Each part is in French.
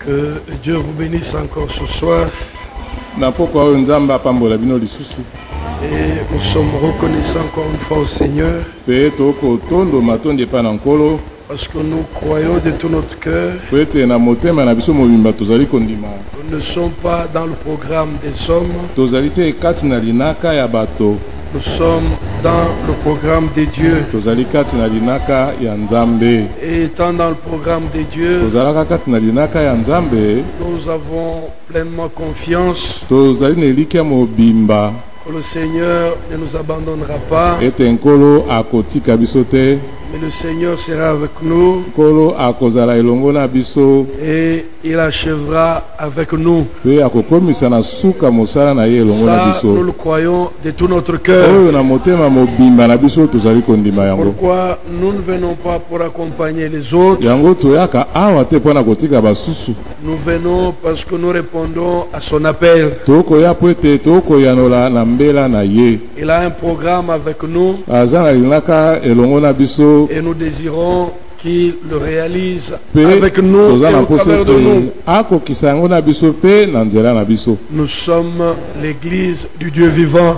Que Dieu vous bénisse encore ce soir. Et nous sommes reconnaissants encore une fois au Seigneur. Parce que nous croyons de tout notre cœur. Nous ne sommes pas dans le programme des hommes. Nous sommes dans le programme de Dieu. Et étant dans le programme de Dieu, nous avons pleinement confiance que le Seigneur ne nous abandonnera pas. Mais le Seigneur sera avec nous et il achèvera avec nous. Ça, nous le croyons de tout notre cœur. C'est pourquoi nous ne venons pas pour accompagner les autres. Nous venons parce que nous répondons à son appel. Il a un programme avec nous. Et nous désirons qu'il le réalise avec nous et au travers de nous. Nous sommes l'église du Dieu vivant.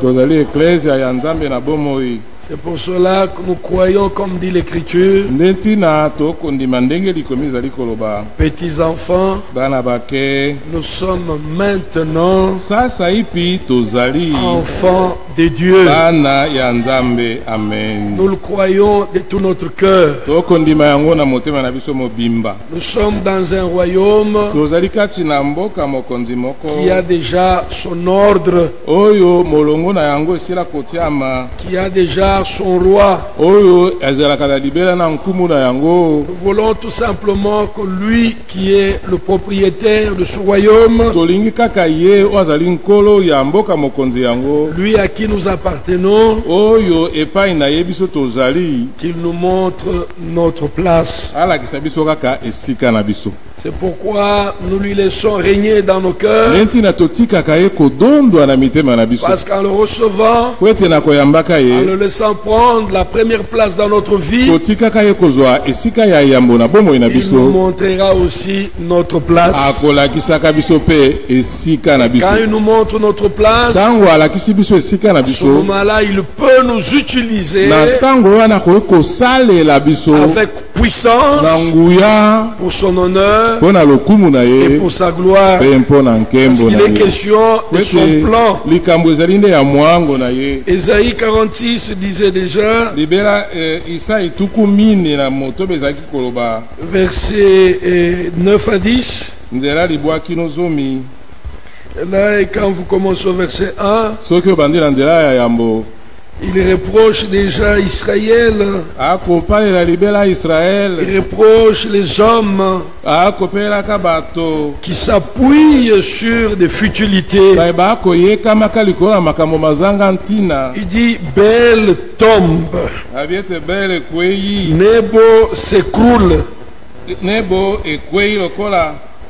C'est pour cela que nous croyons, comme dit l'Écriture, petits enfants, nous sommes maintenant enfants de Dieu. Nous le croyons de tout notre cœur. Nous sommes dans un royaume qui a déjà son ordre, qui a déjà son roi. Nous voulons tout simplement que lui qui est le propriétaire de ce royaume, lui à qui nous appartenons, qu'il nous montre notre place. C'est pourquoi nous lui laissons régner dans nos cœurs. Parce qu'en le recevant, en le laissant prendre la première place dans notre vie, il nous montrera aussi notre place. Quand il nous montre notre place, à ce moment-là, il peut nous utiliser avec puissance pour son honneur et pour sa gloire. Parce qu'il est question de son plan. Ésaïe 46 disait déjà, versets 9 à 10. Là, et quand vous commencez au verset 1, il reproche déjà Israël. Il reproche les hommes qui s'appuient sur des futilités. Il dit Bel tombe, Nebo s'écroule.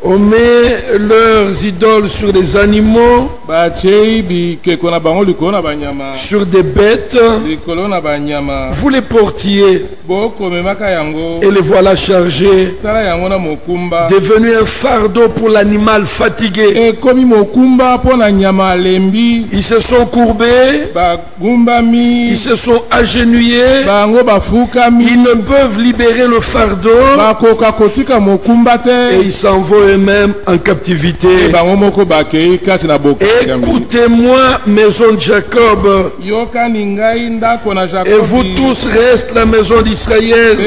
On met leurs idoles sur des animaux, sur des bêtes. Vous les portiez et les voilà chargés, devenus un fardeau pour l'animal fatigué. Ils se sont courbés, ils se sont agenouillés, ils ne peuvent libérer le fardeau et ils s'en vont eux-mêmes en captivité. Écoutez-moi, maison de Jacob, et vous tous reste la maison d'Israël,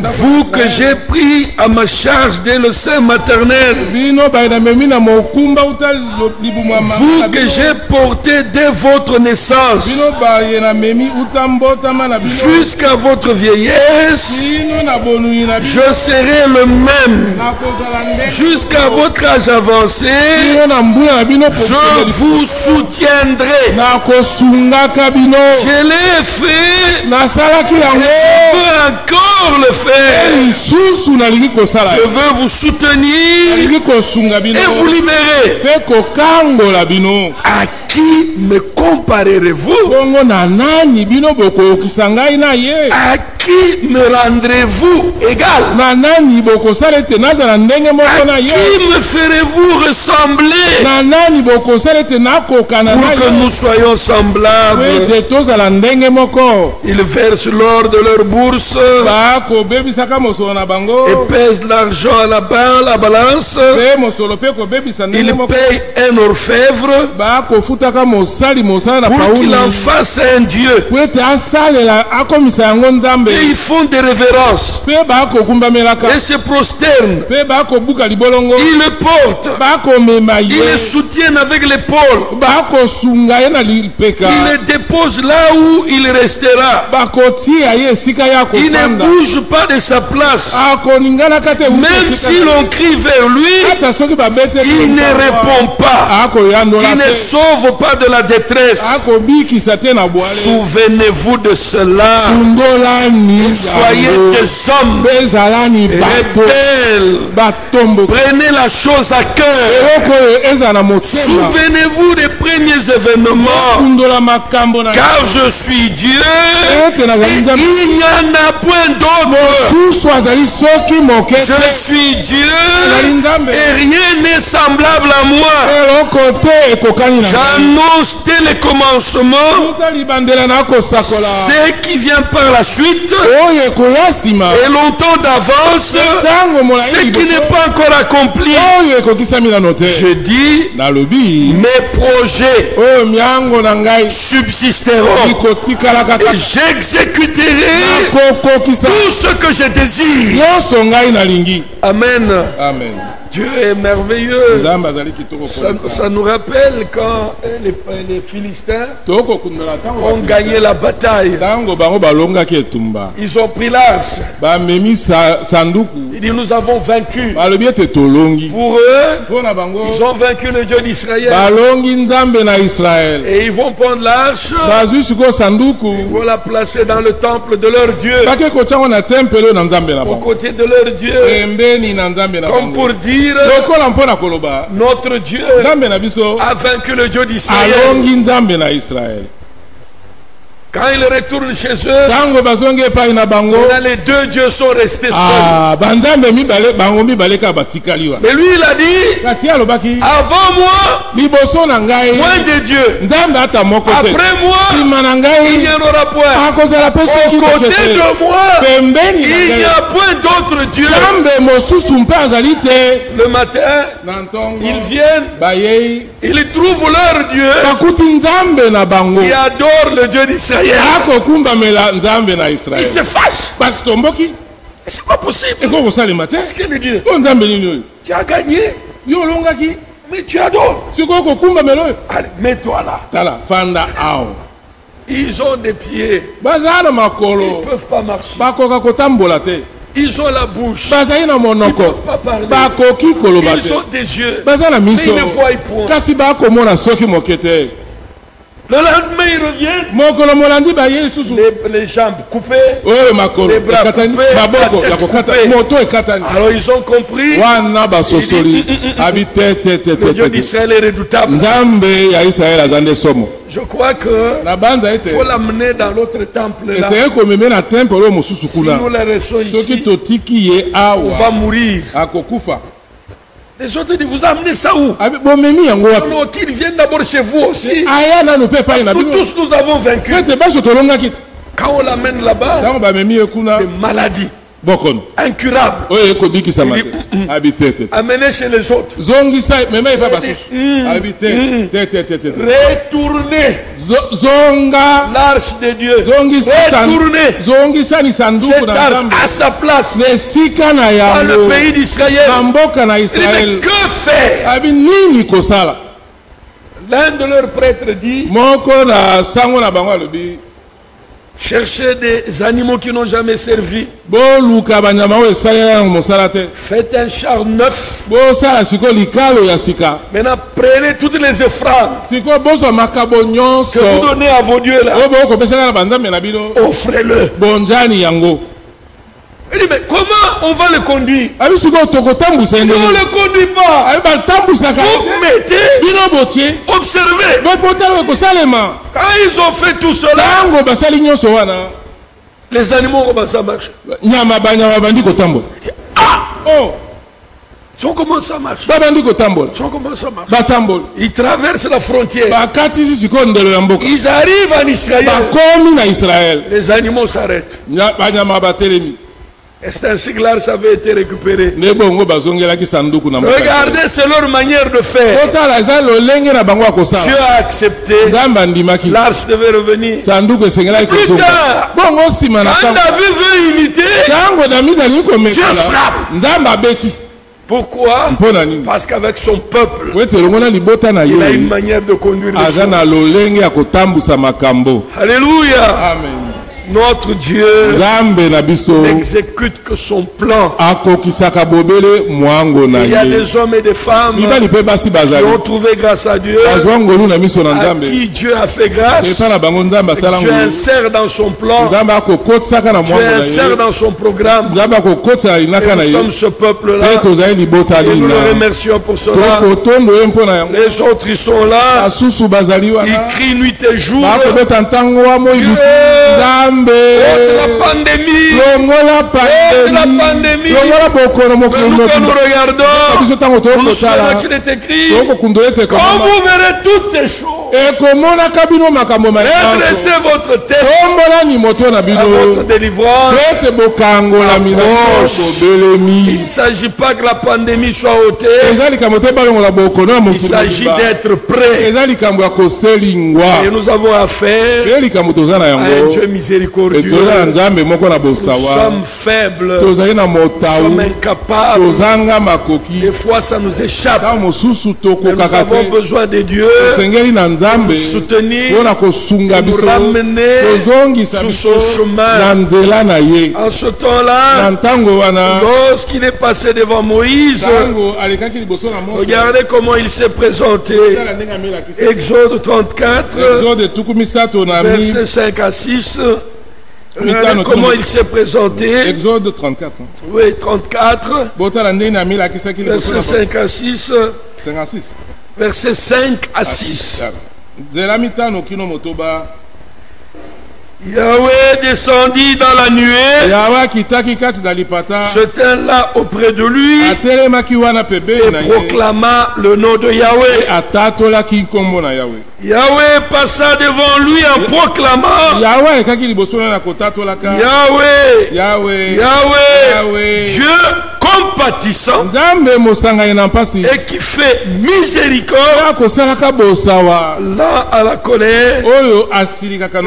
vous que j'ai pris à ma charge dès le sein maternel, vous que j'ai porté dès votre naissance jusqu'à votre vieillesse, je serai le même. Jusqu'à votre âge avancé, je vous soutiendrai. Je l'ai fait, et je peux encore le faire. Je veux vous soutenir et vous libérer. À qui me comparerez-vous? À qui me rendrez-vous égal? À qui me ferez-vous ressembler? Pour que nous soyons semblables. Ils versent l'or de leur bourse et pèsent l'argent à la balance. Ils payent un orfèvre pour qu'il en fasse un dieu. Et ils font des révérences et se prosternent. Ils le portent. Ils le soutiennent avec l'épaule. Ils le déposent là où il restera. Il ne bouge pas de sa place. Même si l'on crie vers lui, il ne répond pas. Il ne sauve pas de la détresse. Souvenez-vous de cela. Soyez des hommes rebelles. Prenez la chose à cœur. Souvenez-vous des premiers événements. Car je suis Dieu et il n'y en a point d'autre. Je suis Dieu et rien n'est semblable à moi. J'annonce dès le commencement ce qui vient par la suite et longtemps d'avance ce qui n'est pas encore accompli. Je dis mes projets subsisteront et j'exécuterai tout ce que je désire. Amen. Amen. Dieu est merveilleux. Ça nous rappelle quand les Philistins ont gagné la bataille. Ils ont pris l'arche. Il dit nous avons vaincu. Pour eux, ils ont vaincu le Dieu d'Israël. Et ils vont prendre l'arche. Ils vont la placer dans le temple de leur Dieu. Au côté de leur Dieu. Comme pour dire notre Dieu a vaincu le Dieu d'Israël. Quand ils retournent chez eux, les deux dieux sont restés seuls. Mais lui il a dit, avant moi, point de Dieu. Après moi, il n'y en aura point. Au côté de moi, il n'y a point d'autre Dieu. Le matin, ils viennent, ils trouvent leur Dieu qui adore le Dieu d'Israël. Il se fâche. C'est pas possible. Qu'est-ce qu'il lui dit? Tu as gagné. Mais tu adores. Allez, mets-toi là. Ils ont des pieds. Ils ne peuvent pas marcher. Ils ont la bouche. Ils ne peuvent pas parler. Ils ont des yeux. Mais ils ne voient point. Le lendemain, ils reviennent. Les jambes coupées, les bras coupés, alors ils ont compris. Le Dieu d'Israël est redoutable. Je crois que il faut l'amener dans l'autre temple là. Si nous la restons ici, on va mourir. Les autres disent, vous amenez ça où? Non, qu'ils viennent d'abord chez vous aussi. Nous tous, nous avons vaincu. Quand on l'amène là-bas, des maladies incurables. Amenez chez les autres. Retournez. L'arche de Dieu. Retournez. Cette arche à sa place. Dans le pays d'Israël. Mais que faire? L'un de leurs prêtres dit, cherchez des animaux qui n'ont jamais servi. Faites un char neuf. Maintenant, prenez toutes les offrandes que vous donnez à vos dieux là. Offrez-le. Il dit, mais comment on va le conduire? On ne le conduit pas. Vous mettez, observez. Quand ils ont fait tout cela, les animaux commencent à marcher. Ah! Oh! Ils commencent à marcher. Ils traversent la frontière. Ils arrivent en Israël. Les animaux s'arrêtent. Et c'est ainsi que l'arche avait été récupérée. Regardez, c'est leur manière de faire. Dieu a accepté. L'arche devait revenir. Plus tard, quand David veut imiter, Dieu frappe. Pourquoi? Parce qu'avec son peuple, il a une manière de conduire les choses. Alléluia. Amen. Notre Dieu n'exécute que son plan. Il y a des hommes et des femmes qui ont trouvé grâce à Dieu, à qui Dieu a fait grâce. Dieu insère dans son plan, Dieu insère dans son programme. Et nous sommes ce peuple-là et nous le remercions pour cela. Les autres, ils sont là, ils crient nuit et jour. Dieu, la pandémie, la pandémie. Nous, quand nous regardons, nous savons qu'il est écrit, quand vous verrez toutes ces choses, redressez votre tête à votre délivrance. Il ne s'agit pas que la pandémie soit ôtée, il s'agit d'être prêt. Et nous avons affaire à un Dieu miséricordieux. Nous sommes faibles, nous sommes incapables, des fois ça nous échappe, mais nous avons besoin de Dieu pour nous soutenir, pour nous ramener sur son chemin. En ce temps-là, lorsqu'il est passé devant Moïse, regardez comment il s'est présenté. Exode 34, versets 5 à 6. Regardez comment il s'est présenté. Exode 34. Oui, 34. Verset 5 à 6. Verset 5 à 6. Yahweh descendit dans la nuée, se tint là auprès de lui et proclama le nom de Yahweh. Yahweh passa devant lui en proclamant Yahweh, Yahweh, Yahweh, Dieu compatissant et qui fait miséricorde, lent à la colère,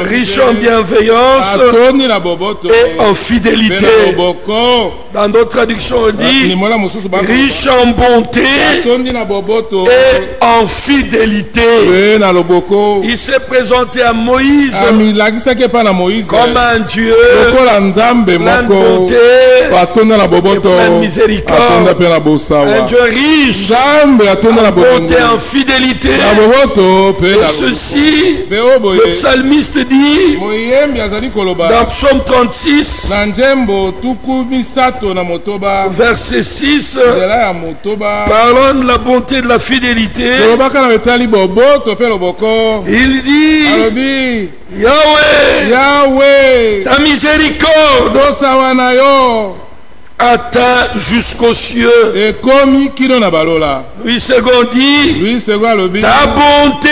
riche en bienveillance et en fidélité. Dans d'autres traductions on dit riche en bonté et en fidélité. Il s'est présenté à Moïse comme un Dieu plein de bonté et plein de miséricorde, un Dieu riche en bonté et en fidélité. Et ceci, le psalmiste dit dans Psaume 36, verset 6, parlant de la bonté et de la fidélité, il dit Yahweh, Yahweh, ta miséricorde atteint jusqu'aux cieux. Lui second dit ta bonté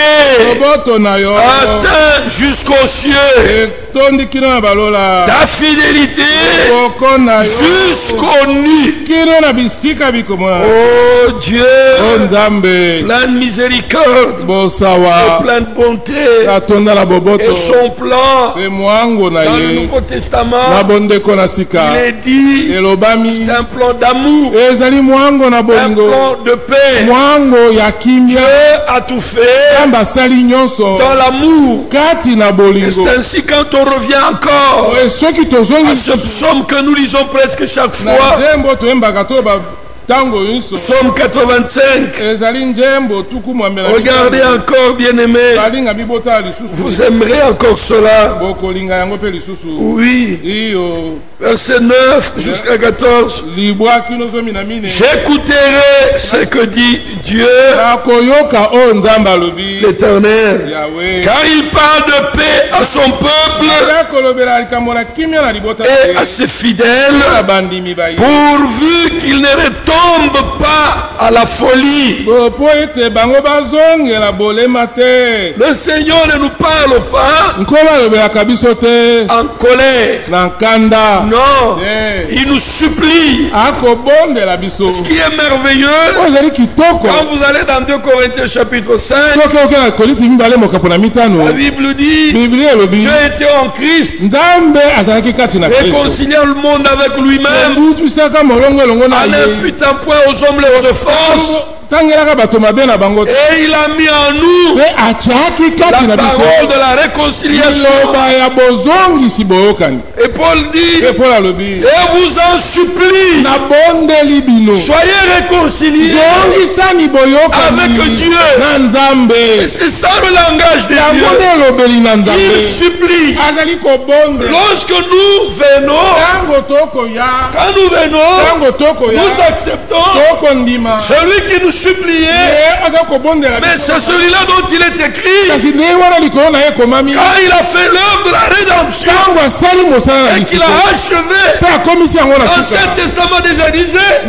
atteint jusqu'aux cieux. Ta fidélité jusqu'aux nues. Oh Dieu, plein de miséricorde et plein de bonté, et son plan dans le Nouveau Testament, il est dit c'est un plan d'amour, un plan de paix. Dieu a tout fait dans l'amour. Et c'est ainsi quand on revient encore à ce psaume que nous lisons presque chaque fois, Psaume 85. Regardez encore, bien-aimés, vous aimerez encore cela. Oui. Verset 9 jusqu'à 14. J'écouterai ce que dit Dieu, l'Éternel, car il parle de paix à son peuple et à ses fidèles, pourvu qu'il ne retombe pas à la folie. Le Seigneur ne nous parle pas en colère. Non, il nous supplie. Ce qui est merveilleux, quand vous allez dans 2 Corinthiens chapitre 5, la Bible dit, Dieu était en Christ, réconciliant le monde avec lui-même, en n'imputant point aux hommes leurs offenses. Et il a mis en nous la parole de la réconciliation. Et Paul dit, et vous en supplie, soyez réconciliés avec Dieu. Et c'est ça le langage de Dieu. Il supplie. Lorsque nous venons, nous acceptons celui qui nous supplier, mais c'est celui-là dont il est écrit quand il a fait l'œuvre de la rédemption et qu'il a achevé. L'Ancien Testament déjà disait,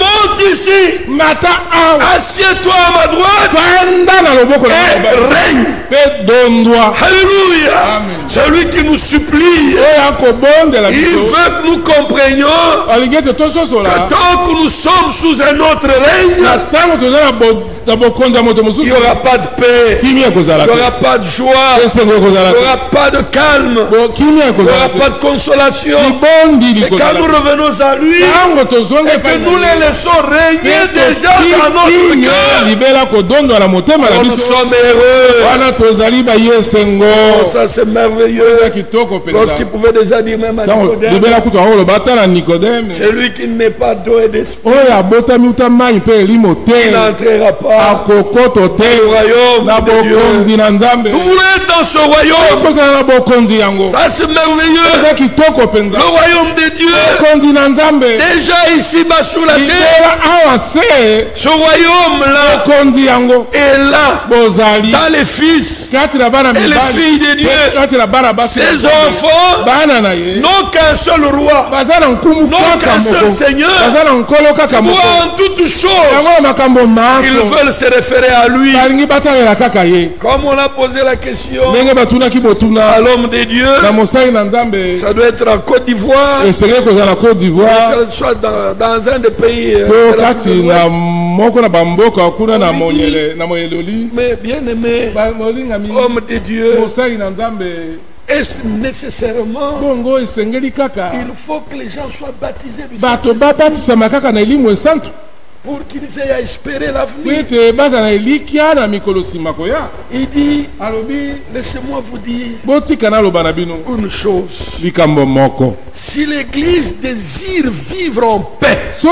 monte ici, assieds-toi à ma droite et règne. Alléluia. Celui qui nous supplie, il veut que nous comprenions que tant que nous sommes sous un autre règne, il n'y aura pas de paix, il n'y aura pas de joie, il n'y aura pas de calme, il n'y aura pas de consolation. Et quand nous revenons à lui et que nous les laissons régner déjà dans notre cœur, nous sommes heureux. Oh, ça c'est merveilleux. Lorsqu'il pouvait déjà dire même à Nicodème, celui qui n'est pas doué d'esprit, il n'entrera pas au royaume de Dieu. Nous voulons être dans ce royaume. Ça c'est merveilleux. Le royaume de Dieu. Déjà ici-bas sur la terre. Ce royaume-là est là. Dans les fils et les filles de Dieu. Ces enfants n'ont qu'un seul roi. N'ont qu'un seul Seigneur. En toutes choses, ils veulent se référer à lui. Comme on a posé la question à l'homme de Dieu, ça doit être en Côte d'Ivoire, soit dans un des pays mais bien aimé, homme de Dieu, est-ce nécessairement il faut que les gens soient baptisés du Saint-Esprit pour qu'ils aient à espérer l'avenir? Il dit, laissez-moi vous dire une chose. Si l'Église désire vivre en paix, si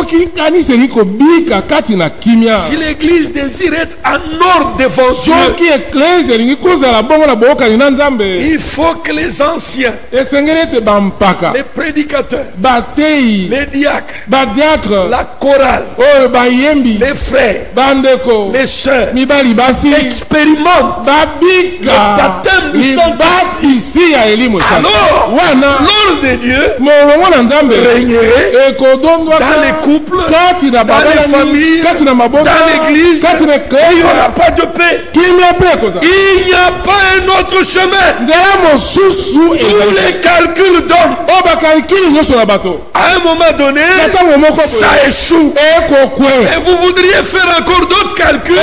l'Église désire être en ordre devant Dieu, il faut que les anciens, les prédicateurs, les diacres, la chorale, les frères, les sœurs expérimentent le baptême du Saint-Esprit. Alors, l'ordre de Dieu régnerait dans les couples, dans les familles, dans l'église. Il n'y aura pas de paix. Il n'y a pas un autre chemin. Tous les calculs donnent. À un moment donné, ça échoue. Et vous voudriez faire encore d'autres calculs,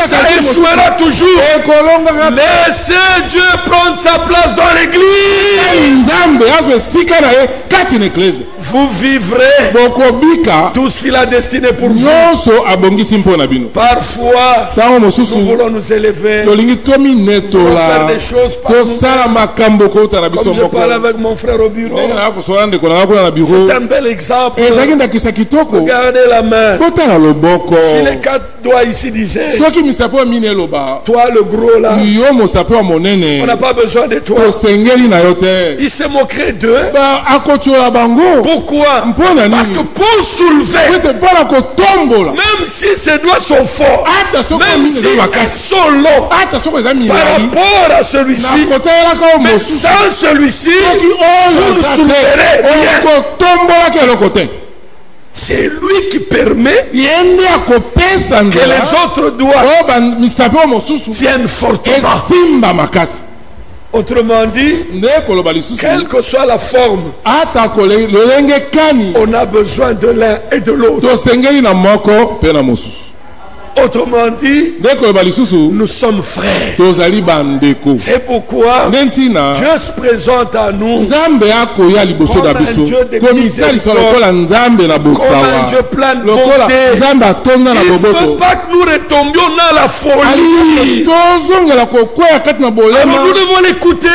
ça échouera toujours. Laissez Dieu prendre sa place dans l'église. Vous vivrez tout ce qu'il a destiné pour vous. Parfois, nous voulons nous élever, nous voulons faire des choses par nous. Comme je parle avec mon frère au bureau, c'est un bel exemple. Regardez la main. main. Si les 4 doigts ici disaient, toi le gros là, on n'a pas besoin de toi. Il se moquerait d'eux. Pourquoi? Parce que pour soulever, même si ses doigts sont forts, même si elles sont longs par rapport à celui-ci, mais sans celui-ci, vous ne soulèverez rien. C'est lui qui permet que les autres doigts tiennent fortement. Autrement dit, quelle que soit la forme, on a besoin de l'un et de l'autre. Autrement dit, nous sommes frères. C'est pourquoi Dieu se présente à nous comme un Dieu de miséricorde, comme un Dieu plein de bonté. Il ne veut pas que nous retombions dans la folie. Alors nous devons l'écouter.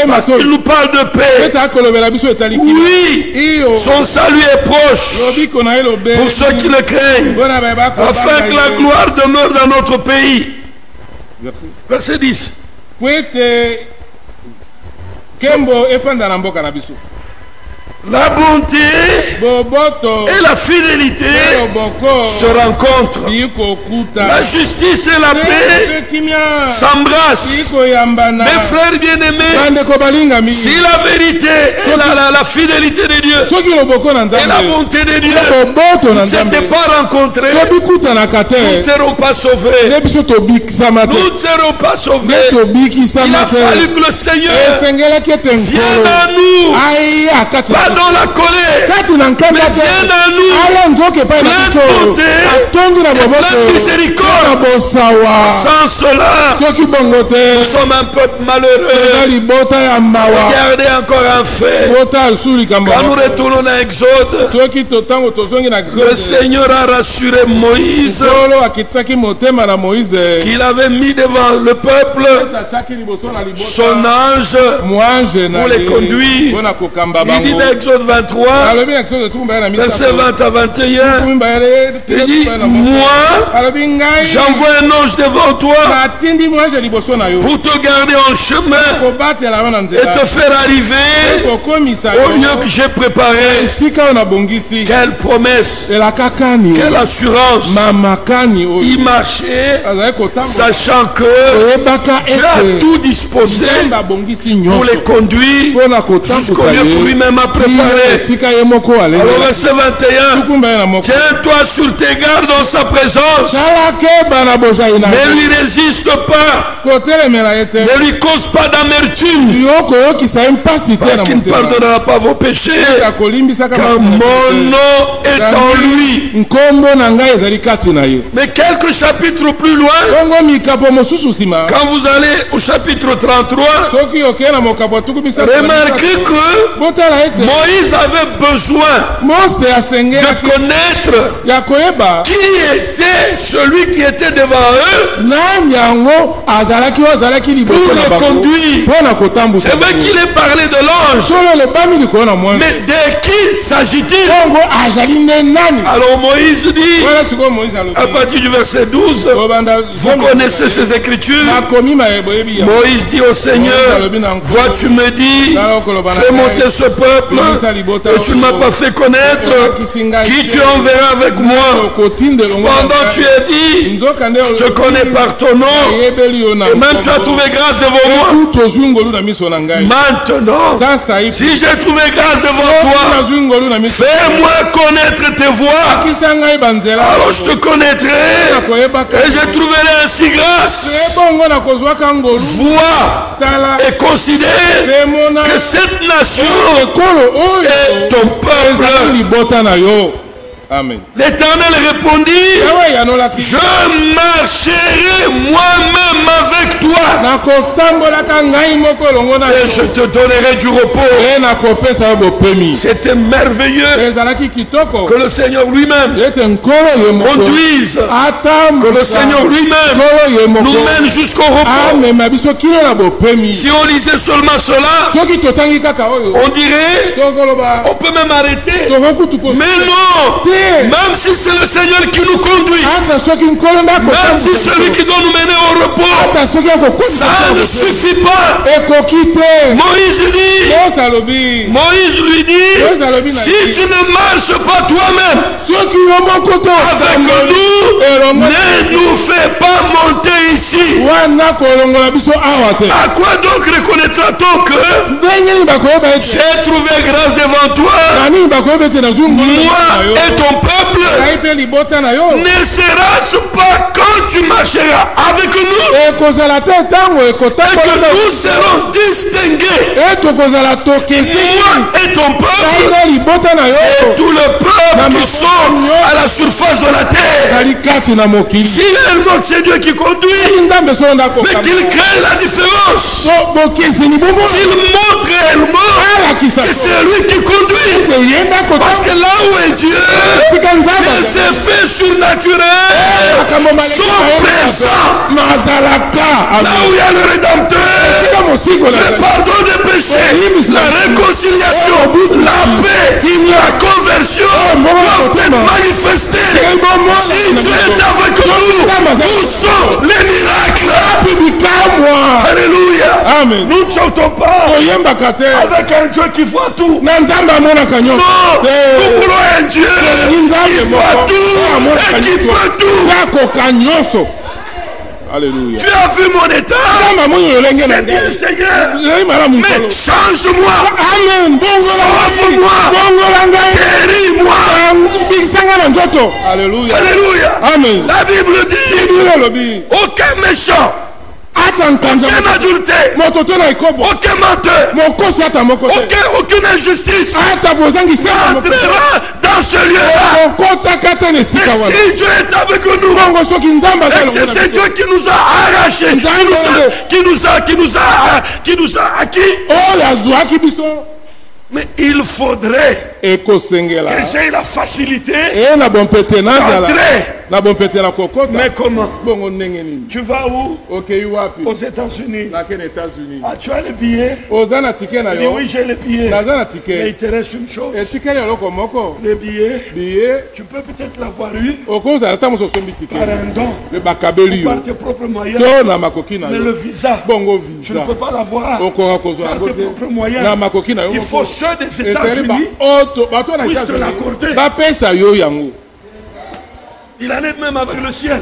Parce qu'il nous parle de paix. Oui, son salut est proche pour ceux qui le craignent, afin que la gloire demeure dans notre pays. Verset 10. La bonté et la fidélité se rencontrent. La justice et la paix s'embrassent. Mes frères bien-aimés, si la vérité et la fidélité de Dieu et la bonté de Dieu ne s'étaient pas rencontrés, nous ne serons pas sauvés. Nous ne serons pas sauvés. Il a fallu que le Seigneur vienne à nous. Pas dans la colère, mais viens à nous, plein de bonté, plein de miséricorde. Sans cela, nous sommes un peuple malheureux. Regardez encore un fait. Quand nous retournons dans Exode, le Seigneur a rassuré Moïse qu'il avait mis devant le peuple son ange pour les conduire. Il dit dans Exode 23, verset 20 à 21, il dit, moi, j'envoie un ange devant toi pour te garder en chemin et te faire arriver au lieu que j'ai préparé. Quelle promesse, quelle assurance. Il marchait sachant que Dieu a tout disposé pour les conduire jusqu'au lieu que lui-même a préparé. Alors verset 21, tiens-toi sur tes gardes dans sa présence, ne lui résiste pas, ne lui cause pas d'amertume, parce qu'il ne pardonnera pas vos péchés, car mon nom est en lui. Mais quelques chapitres plus loin, quand vous allez au chapitre 33, remarquez que Moïse avait besoin de connaître qui était celui qui était devant eux pour le conduire. C'est vrai qu'il est parlé de l'ange, mais de qui s'agit-il? Alors Moïse dit, à partir du verset 12, vous connaissez ces écritures. Moïse dit au Seigneur, vois, tu me dis, fais monter ce peuple, et tu ne m'as pas fait connaître qui tu enverras avec moi. Cependant tu as dit, je te connais par ton nom, et même tu as trouvé grâce devant moi. Maintenant, si j'ai trouvé grâce devant toi, fais-moi connaître tes voies, alors je te connaîtrai, et je trouverai ainsi grâce. Vois et considère que cette nation est ton peuple. Amen. L'Éternel répondit, je marcherai moi-même avec toi et je te donnerai du repos. C'était merveilleux que le Seigneur lui-même conduise, que le Seigneur lui-même nous mène jusqu'au repos. Si on lisait seulement cela, on dirait, on peut même arrêter. Mais non, Même si c'est le Seigneur qui nous conduit. Même si c'est celui qui doit nous mener au repos. Ça ne suffit pas. Moïse lui dit, si tu ne marches pas toi-même avec nous, ne nous fais pas monter ici. À quoi donc reconnaîtra-t-on que j'ai trouvé grâce devant toi? Moi et ton peuple, ne sera-ce pas quand tu marcheras avec nous et que nous serons distingués, moi et ton peuple et tout le peuple qui sont à la surface de la terre? Si réellement c'est Dieu qui conduit, mais qu'il crée la différence, qu'il montre réellement que c'est lui qui conduit. Parce que là où est Dieu, les effets surnaturels sont présents. Là où il y a le Rédempteur, le pardon des péchés, la réconciliation, la paix, la conversion doivent être manifestées. Si Dieu est avec nous, où sont les miracles? Alléluia. Amen. Nous ne chantons pas avec un Dieu qui voit tout. Non, nous voulons un Dieu qui voit tout et qui peut tout. Alléluia. Tu as vu mon état? C'est bien, Seigneur. Mais change-moi. Sauve-moi. Guéris-moi. Alléluia. Alléluia. Amen. La Bible dit, aucun méchant, aucun adultère, aucun menteur, aucune injustice entrera dans ce lieu-là. Mais si Dieu est avec nous, c'est Dieu qui nous a arrachés, qui nous a acquis. Mais il faudrait que j'ai la facilité d'entrer. Mais comment? Tu vas où? Aux États-Unis. Ah, tu as les billets? Il dit oui, j'ai les billets. Mais il te reste une chose. Les billets, tu peux peut-être l'avoir eu par un don, par tes propres moyens. Mais le visa, tu ne peux pas l'avoir par tes propres moyens. Il faut ceux des États-Unis puissent te l'accorder. Il en est même avec le ciel.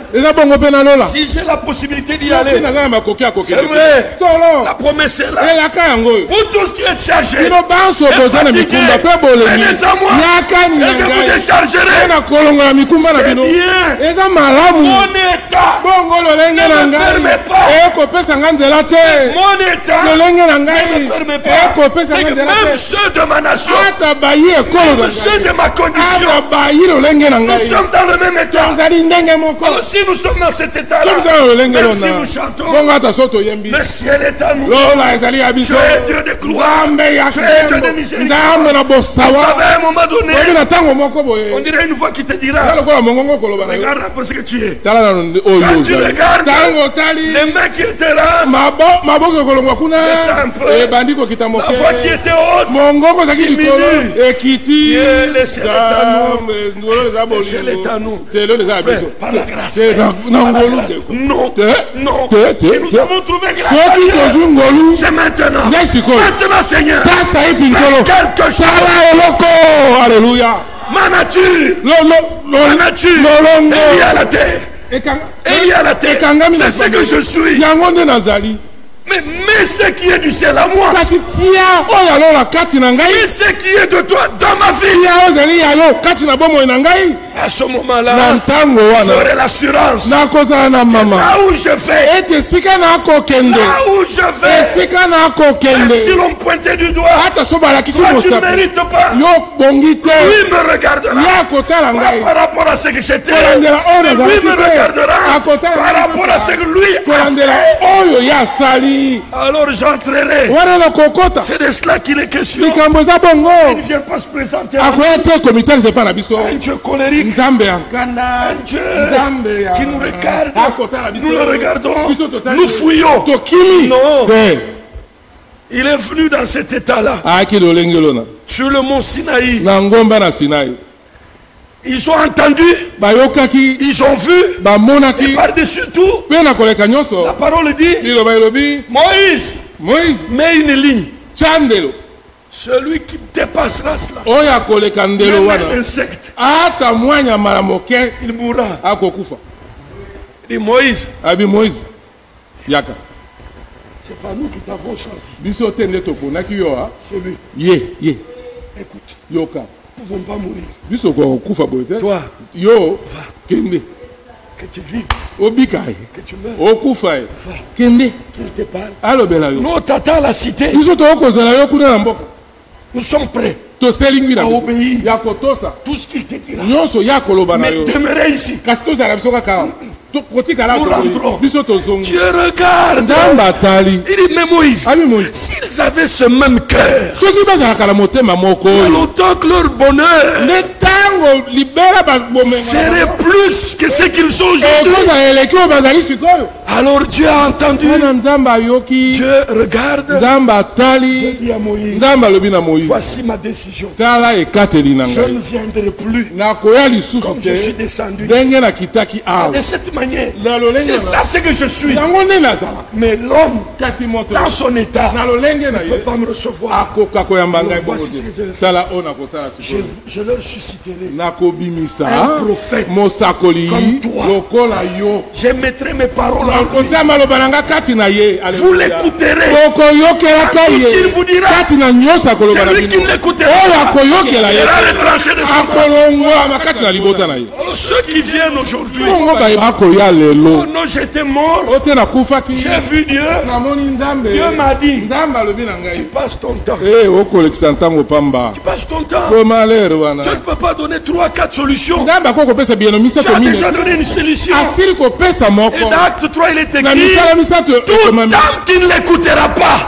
Si j'ai la possibilité d'y aller, c'est vrai, la promesse est là. Vous tous qui êtes chargés et fatigués, venez à moi et je vous déchargerai. C'est bien. Mon état ne me permet pas. Mon état ne me permet pas. C'est que même ceux de ma nation, même ceux de ma condition, nous sommes dans le même état. Alors si nous sommes dans cet état-là, même si nous chantons, le ciel est à nous. Tu es Dieu de gloire, tu es Dieu de miséricorde. Vous savez, à un moment donné, on dirait une voix qui te dira, regarde un peu ce que tu es. Quand tu regardes les mains qui étaient là, laisse un peu la voix qui était haute, qui diminue. Le ciel est à nous. Le ciel est à nous. Frère, par la grâce. Non. Si nous avons trouvé grâce, c'est maintenant. Maintenant, Seigneur. Fais quelque chose. Alléluia. Ma nature est liée à la terre. C'est ce que je suis. Mais ce qui est du ciel à moi, mais ce qui est de toi dans ma vie, à ce moment-là, j'aurai l'assurance. Là où je vais, même si l'on pointait du doigt, toi tu ne mérites pas, lui me regardera par rapport à ce que j'étais, lui me regardera par rapport à ce que lui a fait. Alors j'entrerai. C'est de cela qu'il est question. Il ne vient pas se présenter à un Dieu colérique, un Dieu qui nous regarde. Nous le regardons, nous fouillons. Non. Il est venu dans cet état-là, sur le mont Sinaï. Ils ont entendu, ils ont vu, et par-dessus tout, la parole dit, Moïse, mets une ligne. Celui qui dépassera cela, même un insecte, il mourra. Il dit Moïse, c'est pas nous qui t'avons choisi. C'est lui. Écoute, nous ne pouvons pas mourir. Toi, va. Que tu vives. Que tu meurs. Va. Qu'il te parle. Nous t'attendons la cité. Nous sommes prêts à obéir tout ce qu'il te dira. Mais demeurer ici. Nous rentrons. Dieu regarde. Il dit, mais Moïse, s'ils avaient ce même cœur, longtemps que leur bonheur serait plus que ce qu'ils sont aujourd'hui. Alors Dieu a entendu. Dieu regarde. Dieu dit à Moïse, voici ma décision. Je ne viendrai plus comme je suis descendu. De cette manière, c'est ça ce que je suis. Mais l'homme, dans son état, ne peut pas me recevoir. Voici ses œuvres. Je leur susciterai un prophète comme toi. Je mettrai mes paroles en lui. Vous l'écouterez. Tout ce qu'il vous dira, celui qui ne l'écoutera pas sera retranché de son corps. Alors ceux qui viennent aujourd'hui, oh non, j'étais mort, j'ai vu Dieu, Dieu m'a dit, tu passes ton temps. Tu passes ton temps. Tu ne peux pas donner 3-4 solutions. Tu as déjà donné une solution. Et dans Acte 3, il est écrit, toute âme qui ne l'écoutera pas,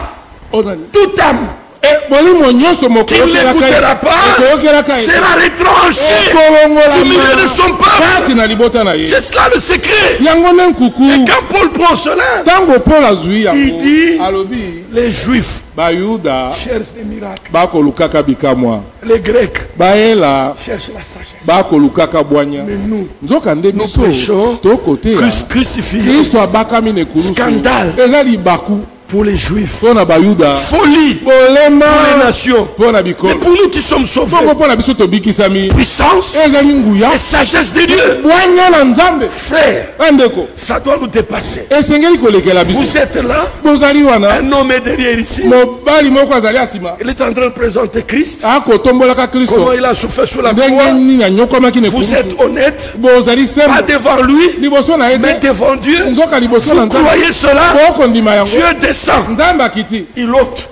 toute âme qui ne l'écoutera pas sera retranché du milieu de son peuple. C'est cela le secret. Et quand Paul prend cela, il dit, les Juifs cherchent des miracles. Les Grecs cherchent la sagesse. Mais nous prêchons crucifié. Scandale pour les Juifs, folie pour les nations, mais pour nous qui sommes sauvés, puissance et sagesse de Dieu. Frère, ça doit nous dépasser. Vous êtes là, un homme est derrière ici, il est en train de présenter Christ, comment il a souffert sur la croix. Vous êtes honnête, pas devant lui, mais devant Dieu. Vous croyez cela? Dieu descend. Il ôte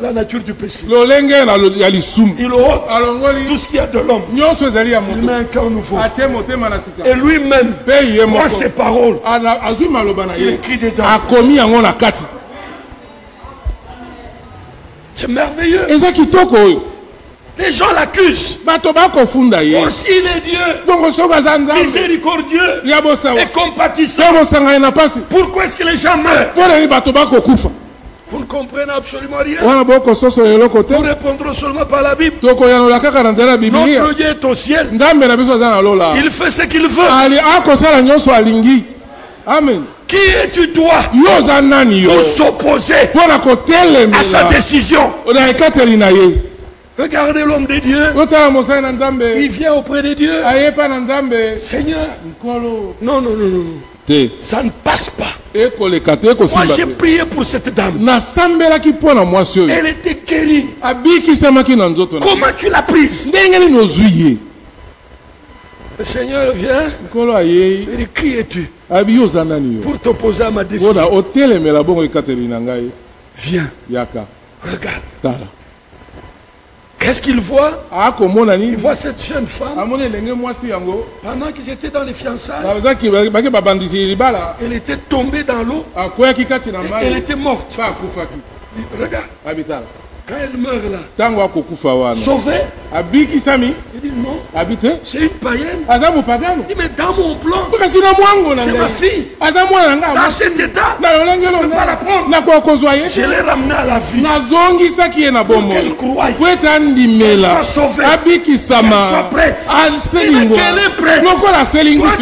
la nature du péché. Il ôte tout ce qu'il y a de l'homme. Il met un cœur nouveau. Et lui-même prend ses paroles. Il écrit dedans. C'est merveilleux. Les gens l'accusent. Aussi il est Dieu, miséricordieux et compatissant. Pourquoi est-ce que les gens meurent? Vous ne comprenez absolument rien. Nous répondrons seulement par la Bible. Notre Dieu est au ciel. Il fait ce qu'il veut. Amen. Qui es-tu toi pour s'opposer à sa décision? Regardez l'homme de Dieu. Il vient auprès de Dieu. Seigneur. Non. Ça ne passe pas. Moi j'ai prié pour cette dame. Elle était guérie. Comment tu l'as prise? Le Seigneur vient. Il dit, qui es-tu pour t'opposer à ma décision? Viens. Regarde. Qu'est-ce qu'il voit? Il voit cette jeune femme. Pendant qu'ils étaient dans les fiançailles, elle était tombée dans l'eau. Elle était morte. Regarde. Quand elle meurt là, sauvé. Il dit non. C'est une païenne. Il dit mais dans mon plan, c'est ma fille. Dans cet état, je ne peux pas la prendre. Je l'ai ramenée à la vie. Pour qu'elle croie. Qu'elle soit sauvée. Qu'elle soit prête. Elle est prête. Toi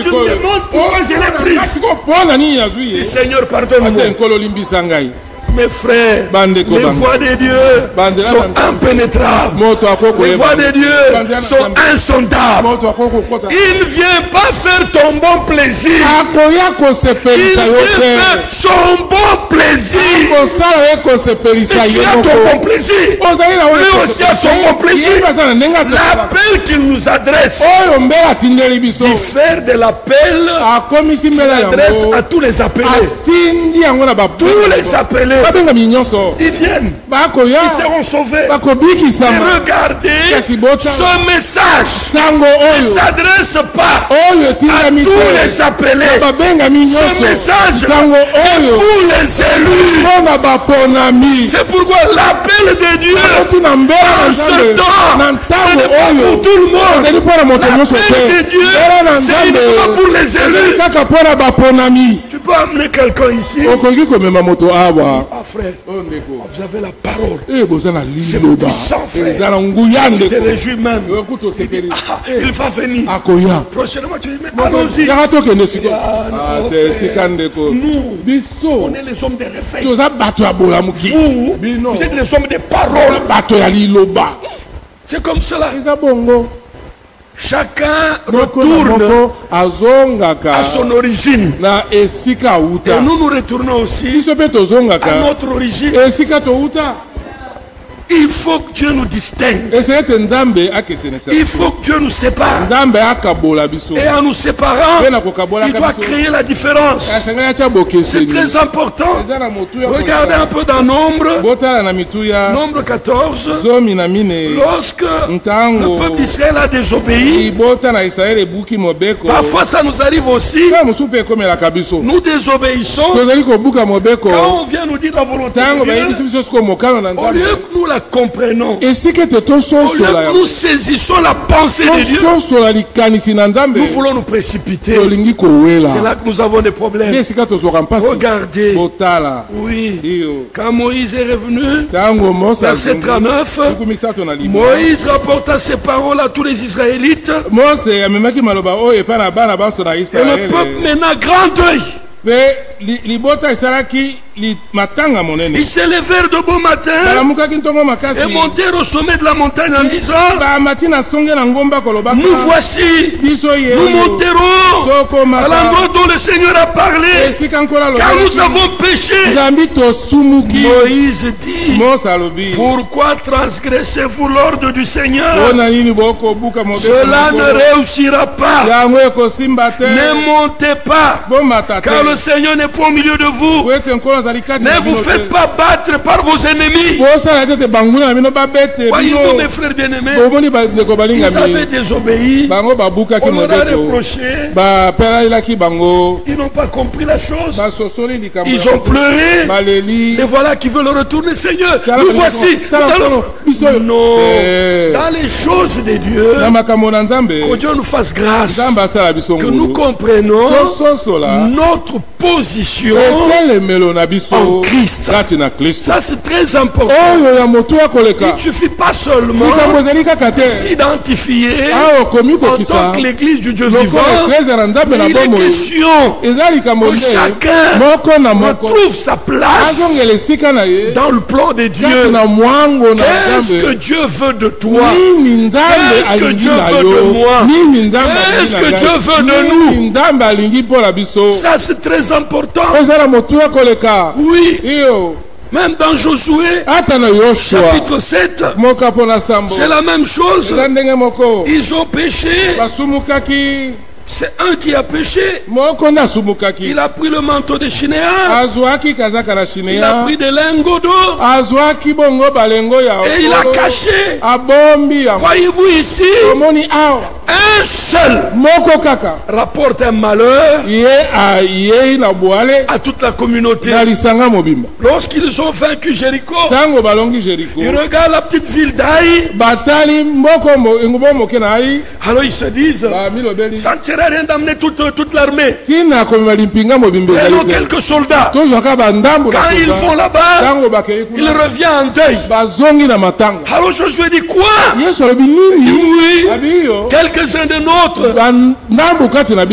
tu me demandes pourquoi je l'ai prise. Le Seigneur pardonne-moi. Mes frères, les voies de Dieu sont impénétrables. Les voies de Dieu sont insondables. Il ne vient pas faire ton bon plaisir. Il vient faire son bon plaisir. Et tu as ton bon plaisir. Lui aussi a son bon plaisir. L'appel qu'il nous adresse, il fait de l'appel, il adresse à tous les appelés. Tous les appelés. Ils viennent, ils seront sauvés. Et regardez, ce message ne s'adresse pas à tous les appelés. Ce message est pour les élus. C'est pourquoi l'appel de Dieu en ce temps n'est pas pour tout le monde. L'appel de Dieu, c'est uniquement pour les élus. Tu peux amener quelqu'un ici. Ah frère, vous avez la parole. C'est puissant, frère. Tu te réjouis même. Il va venir. Prochainement, tu dis, mais allons-y. Nous, on est les hommes de réveil. Vous êtes les hommes de parole. C'est comme cela. Chacun retourne à son origine. Et nous retournons aussi à notre origine. Il faut que Dieu nous distingue. Il faut que Dieu nous sépare. Et en nous séparant, il doit créer la différence. C'est très important. Regardez un peu dans Nombre 14. Lorsque le peuple d'Israël a désobéi, parfois ça nous arrive aussi. Nous désobéissons. Quand on vient nous dire la volonté de Dieu, au lieu que nous la comprenons, au lieu que nous saisissons la pensée de Dieu, nous voulons nous précipiter. C'est là que nous avons des problèmes. Regardez, oui, quand Moïse est revenu, verset 39, Moïse rapporta ces paroles à tous les Israélites, et le peuple mena grand deuil. Ils s'élevèrent de bon matin et montèrent au sommet de la montagne en disant, nous voici, nous monterons à l'endroit dont le Seigneur a parlé, car nous avons péché. Moïse dit, pourquoi transgressez-vous l'ordre du Seigneur? Cela ne réussira pas. Ne montez pas, car le Seigneur n'est pas au milieu de vous. Ne vous faites pas battre par vos ennemis. Voyez-vous, mes frères bien-aimés, ils avaient désobéi. On leur a reproché. Ils n'ont pas compris la chose. Ils ont pleuré. Et voilà qui veulent retourner. Seigneur, nous voici. Non. Dans les choses de Dieu, que Dieu nous fasse grâce. Que nous comprenions notre position en Christ. Ça c'est très important. Il ne suffit pas seulement s'identifier en tant que l'église du Dieu vivant, mais il est question que chacun retrouve sa place dans le plan de Dieu. Qu'est-ce que Dieu veut de toi? Qu'est-ce que Dieu veut de moi? Qu'est-ce que Dieu veut de nous? Ça c'est très important. Oui. Même dans Josué, chapitre 7, c'est la même chose. Ils ont péché. C'est un qui a péché. Il a pris le manteau de Shinéa. Il a pris des lingots d'or. Et il a caché. Voyez-vous ici, un seul rapporte un malheur à toute la communauté. Lorsqu'ils ont vaincu Jéricho, ils regardent la petite ville d'Aï. Alors ils se disent, ça ne sert à rien d'amener toute l'armée. Prenons quelques soldats. Quand ils vont là-bas, ils reviennent en deuil. Alors Josué dit quoi? Oui, quelques-uns de nôtres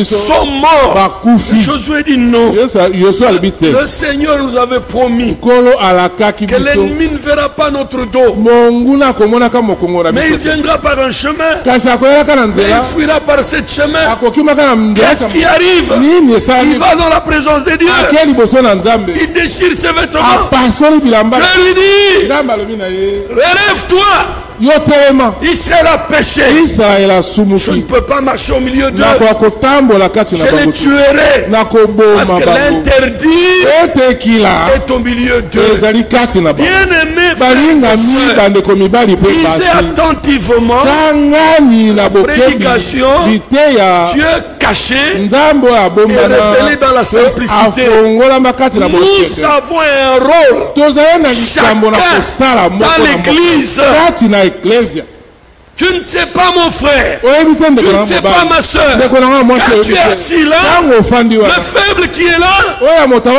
sont morts. Josué dit non. Le Seigneur nous avait promis que l'ennemi ne verra pas notre dos, mais il viendra par un chemin, mais il fuira par ce chemin. Qu'est-ce qui arrive? Il va dans la présence de Dieu, il déchire ses vêtements. Je lui dis, relève-toi. Israël a péché. Je ne peux pas marcher au milieu d'eux. Je les tuerai. Parce que l'interdit est au milieu d'eux. Bien-aimés frères et sœurs, lisez attentivement la prédication. Dieu caché et révélé dans la simplicité. Nous avons un rôle chacun dans l'église. Tu ne sais pas mon frère, tu ne sais pas ma soeur. Quand tu es assis là, le faible qui est là,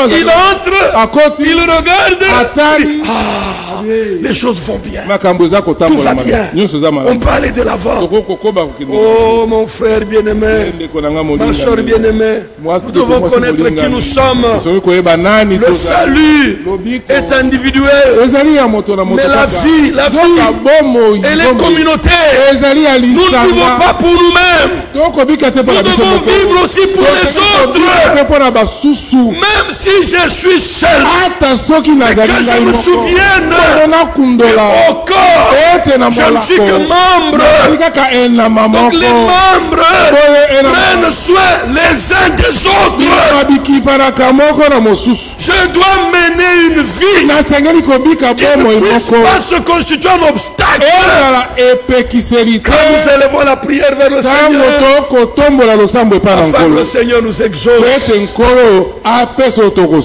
il entre, il regarde, les choses vont bien, tout va bien, on peut aller de l'avant. Oh mon frère bien-aimé, ma soeur bien-aimée, nous devons connaître qui nous sommes. Le salut est individuel, mais la vie, elle est communautaire. Nous ne vivons pas pour nous-mêmes. Nous devons vivre aussi pour les autres. Même si je suis seul, et que je me souvienne que au corps, je ne suis que membre. Donc les membres prennent soin les uns des autres. Je dois mener une vie qui ne puisse pas se constituer un obstacle. Quand nous élevons la prière vers le Seigneur, afin que le Seigneur nous exauce.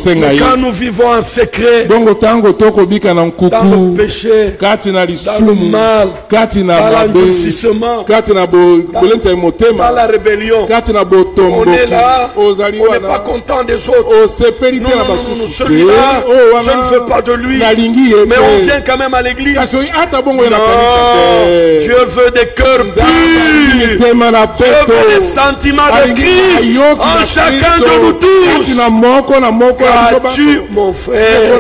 Mais quand nous vivons en secret, dans le péché, dans le mal, dans l'endurcissement, dans la rébellion, on est là, on n'est pas content des autres. Non, celui-là, je ne veux pas de lui, mais on vient quand même à l'église. Dieu veut des cœurs purs. Dieu veut des sentiments de Christ en chacun de nous tous. As-tu, mon frère,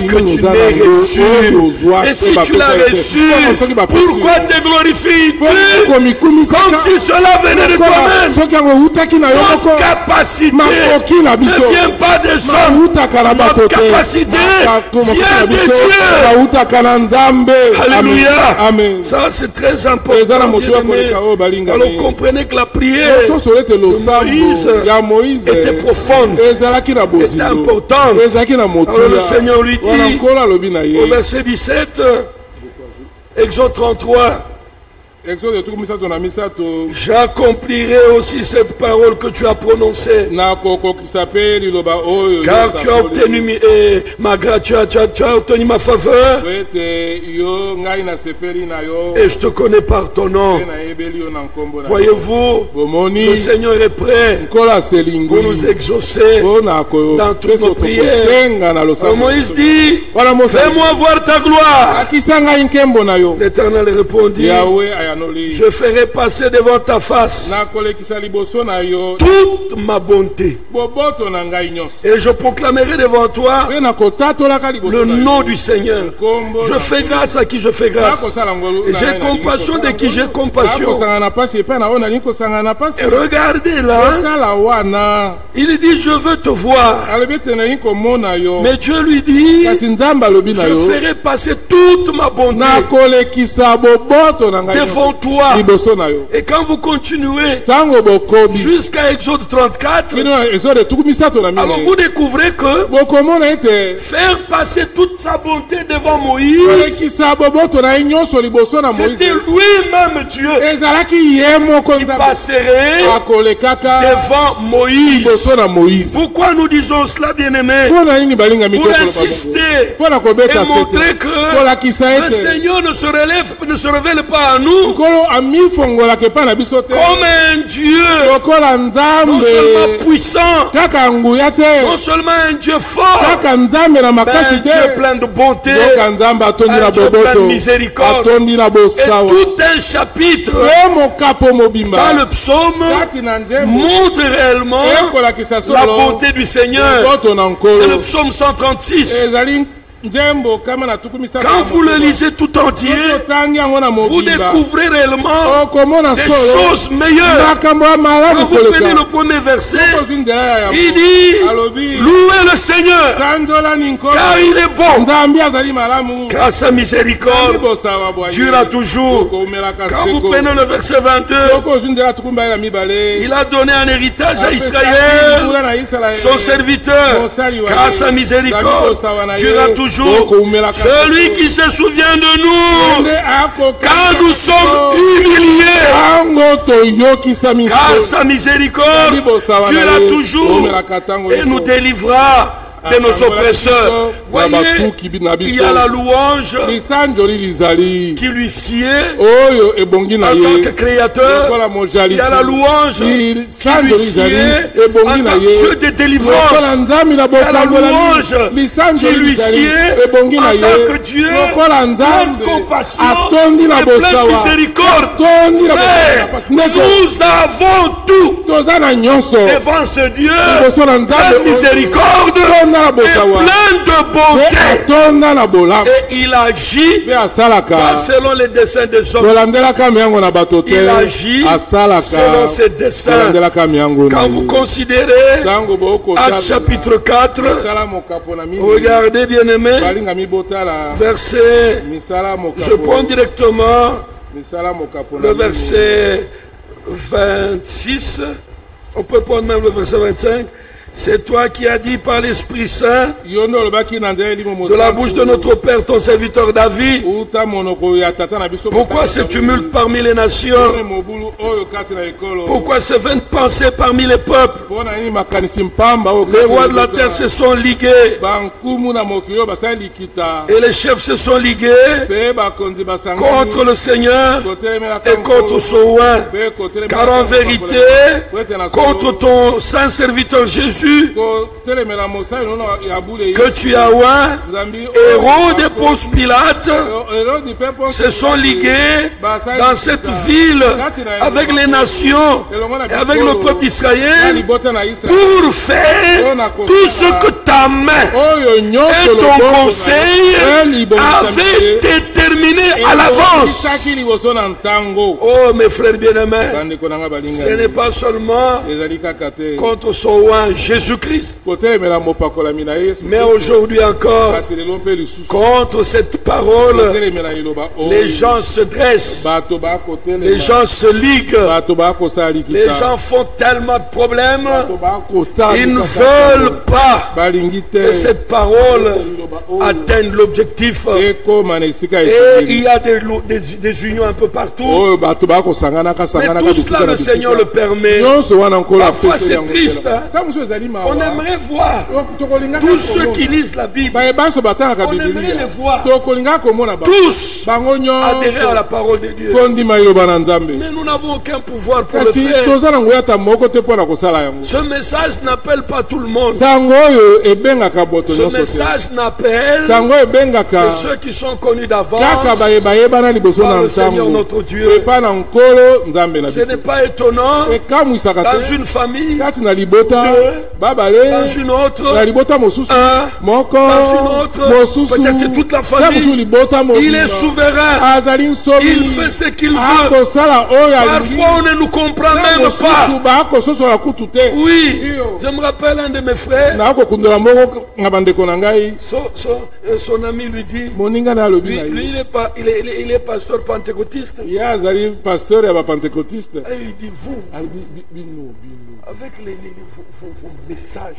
que tu m'aies reçu? Et si tu l'as reçu, pourquoi te glorifies-tu comme si cela venait de toi-même? Notre capacité ne vient pas des hommes. Notre capacité vient de Dieu. Alléluia. Ça c'est très important. Alors comprenez que la prière de Moïse était profonde, était importante. Alors le Seigneur lui dit au verset 17, Exode 33, j'accomplirai aussi cette parole que tu as prononcée, car tu as obtenu ma grâce, tu as obtenu ma faveur, et je te connais par ton nom. Voyez-vous, le Seigneur est prêt pour nous exaucer dans toutes nos prières. Alors Moïse dit, fais-moi voir ta gloire. L'Éternel répondit, je ferai passer devant ta face toute ma bonté, et je proclamerai devant toi le nom du Seigneur. Je fais grâce à qui je fais grâce, et j'ai compassion de qui j'ai compassion. Et regardez là, il dit je veux te voir, mais Dieu lui dit je ferai passer toute ma bonté devant toi. Et quand vous continuez jusqu'à Exode 34, alors vous découvrez que faire passer toute sa bonté devant Moïse, c'était lui-même Dieu qui passerait devant Moïse. Pourquoi nous disons cela, bien-aimés? Pour insister et montrer que le Seigneur ne se révèle pas à nous comme un Dieu non seulement puissant, non seulement un Dieu fort, mais un Dieu plein de bonté, un Dieu plein de miséricorde. Et tout un chapitre dans le psaume montre réellement la bonté du Seigneur. C'est le psaume 136. Quand vous le lisez tout entier, vous découvrez réellement des choses meilleures. Quand vous prenez le premier verset, il dit: louez le Seigneur, car il est bon, car sa miséricorde durera toujours. Quand vous prenez le verset 22, il a donné un héritage à Israël, son serviteur, car sa miséricorde durera toujours. Celui qui se souvient de nous quand nous sommes humiliés, car sa miséricorde durera toujours et nous délivrera de nos oppresseurs. Voyez, il y a la louange qui lui sied en tant que créateur. Il y a la louange qui lui sied en tant que Dieu de délivrance. Il y a la louange qui lui sied en tant que Dieu de compassion et plein de miséricorde. Frère, nous avons tout devant ce Dieu, plein de miséricorde et plein de bonté. Et il agit pas selon les desseins des hommes. Il agit selon ses desseins. Quand vous considérez Actes chapitre 4, regardez bien aimé, verset, je prends directement le verset 26, on peut prendre même le verset 25. C'est toi qui as dit par l'Esprit Saint de la bouche de notre Père, ton serviteur David: pourquoi ce tumulte parmi les nations? Pourquoi ces vaines pensées parmi les peuples? Les rois de la terre se sont ligués et les chefs se sont ligués contre le Seigneur et contre son roi, car en vérité, contre ton saint serviteur Jésus, que tu as oint, Hérode et Ponce Pilate se sont ligués dans cette ville avec les nations et avec le peuple d'Israël pour faire tout ce que ta main et ton conseil avaient déterminé à l'avance. Oh mes frères bien-aimés, ce n'est pas seulement contre son roi Jésus-Christ, mais aujourd'hui encore, contre cette parole, les gens se dressent, les gens se liguent, les gens font tellement de problèmes, ils ne veulent pas que cette parole atteigne l'objectif. Et il y a des unions un peu partout, mais tout cela le Seigneur le permet. Parfois c'est triste, on aimerait voir tous ceux qui lisent la Bible, on aimerait les voir tous adhérer à la parole de Dieu, mais nous n'avons aucun pouvoir pour le faire. Ce message n'appelle pas tout le monde. Ce message n'appelle que ceux qui sont connus d'avance par le Seigneur notre Dieu. Ce n'est pas étonnant dans une famille, dans une autre, dans une autre, peut-être c'est toute la famille. Il est souverain, il fait ce qu'il veut. Parfois on ne nous comprend même pas. Oui, je me rappelle un de mes frères, son ami lui dit, lui il est pasteur pentecôtiste. Et il dit, vous, avec vos messages,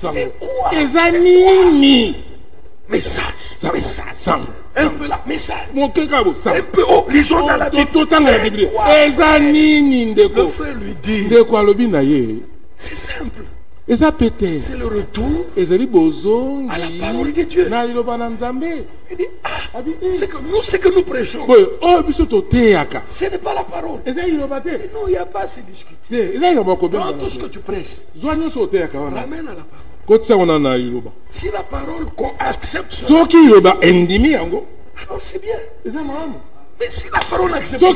c'est quoi? Message. Un peu là, message. Un peu, lisons dans la Bible. Le frère lui dit, c'est simple. C'est le retour à la parole de Dieu. Il dit, c'est que nous prêchons. Ce n'est pas la parole. Non, il n'y a pas à se discuter. Prends tout ce que tu prêches. Ramène à la parole. Si la parole qu'on accepte cela, alors c'est bien. Mais si la parole accepte, alors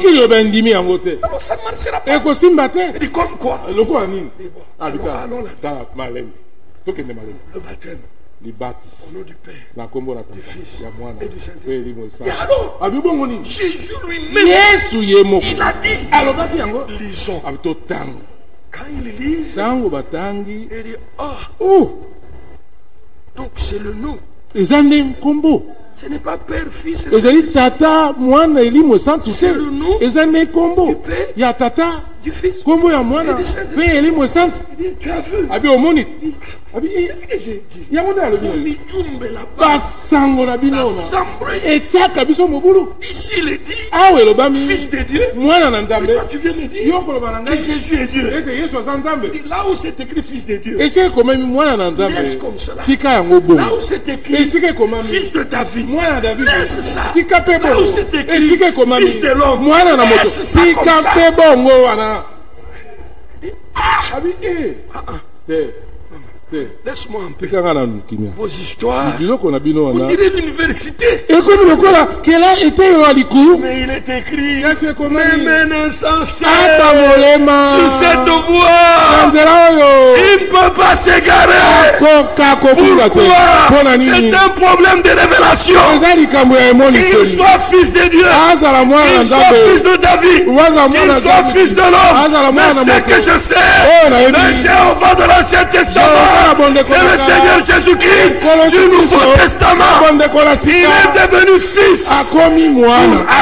ça ne marchera pas. Il dit comme quoi? Le baptême. Au nom du Père, du Fils et du Saint-Esprit. Et alors, Jésus lui-même, il a dit, lisons. Quand il lit, il dit, donc c'est le nom. Ce n'est pas Père, Fils et Saint-Esprit. C'est le nom du Père, du Fils et du Saint-Esprit. Tu as vu? C'est ce que j'ai dit. Ici il est dit, Fils de Dieu. Mais toi tu viens me dire que Jésus est Dieu. Là où c'est écrit Fils de Dieu, laisse comme cela. Là où c'est écrit Fils de David, laisse ça. Là où c'est écrit Fils de l'homme, laisse ça comme ça. Laisse-moi un peu. Vos histoires, on dirait l'université. Mais il est écrit, même un insensé sur cette voie, il ne peut pas s'égarer. Pourquoi? C'est un problème de révélation. Qu'il soit fils de Dieu, qu'il soit fils de David, qu'il soit fils de l'homme. Mais ce que je sais, le Jéhovah de l'Ancien Testament, c'est le Seigneur Jésus-Christ du Nouveau Testament. Il est devenu fils à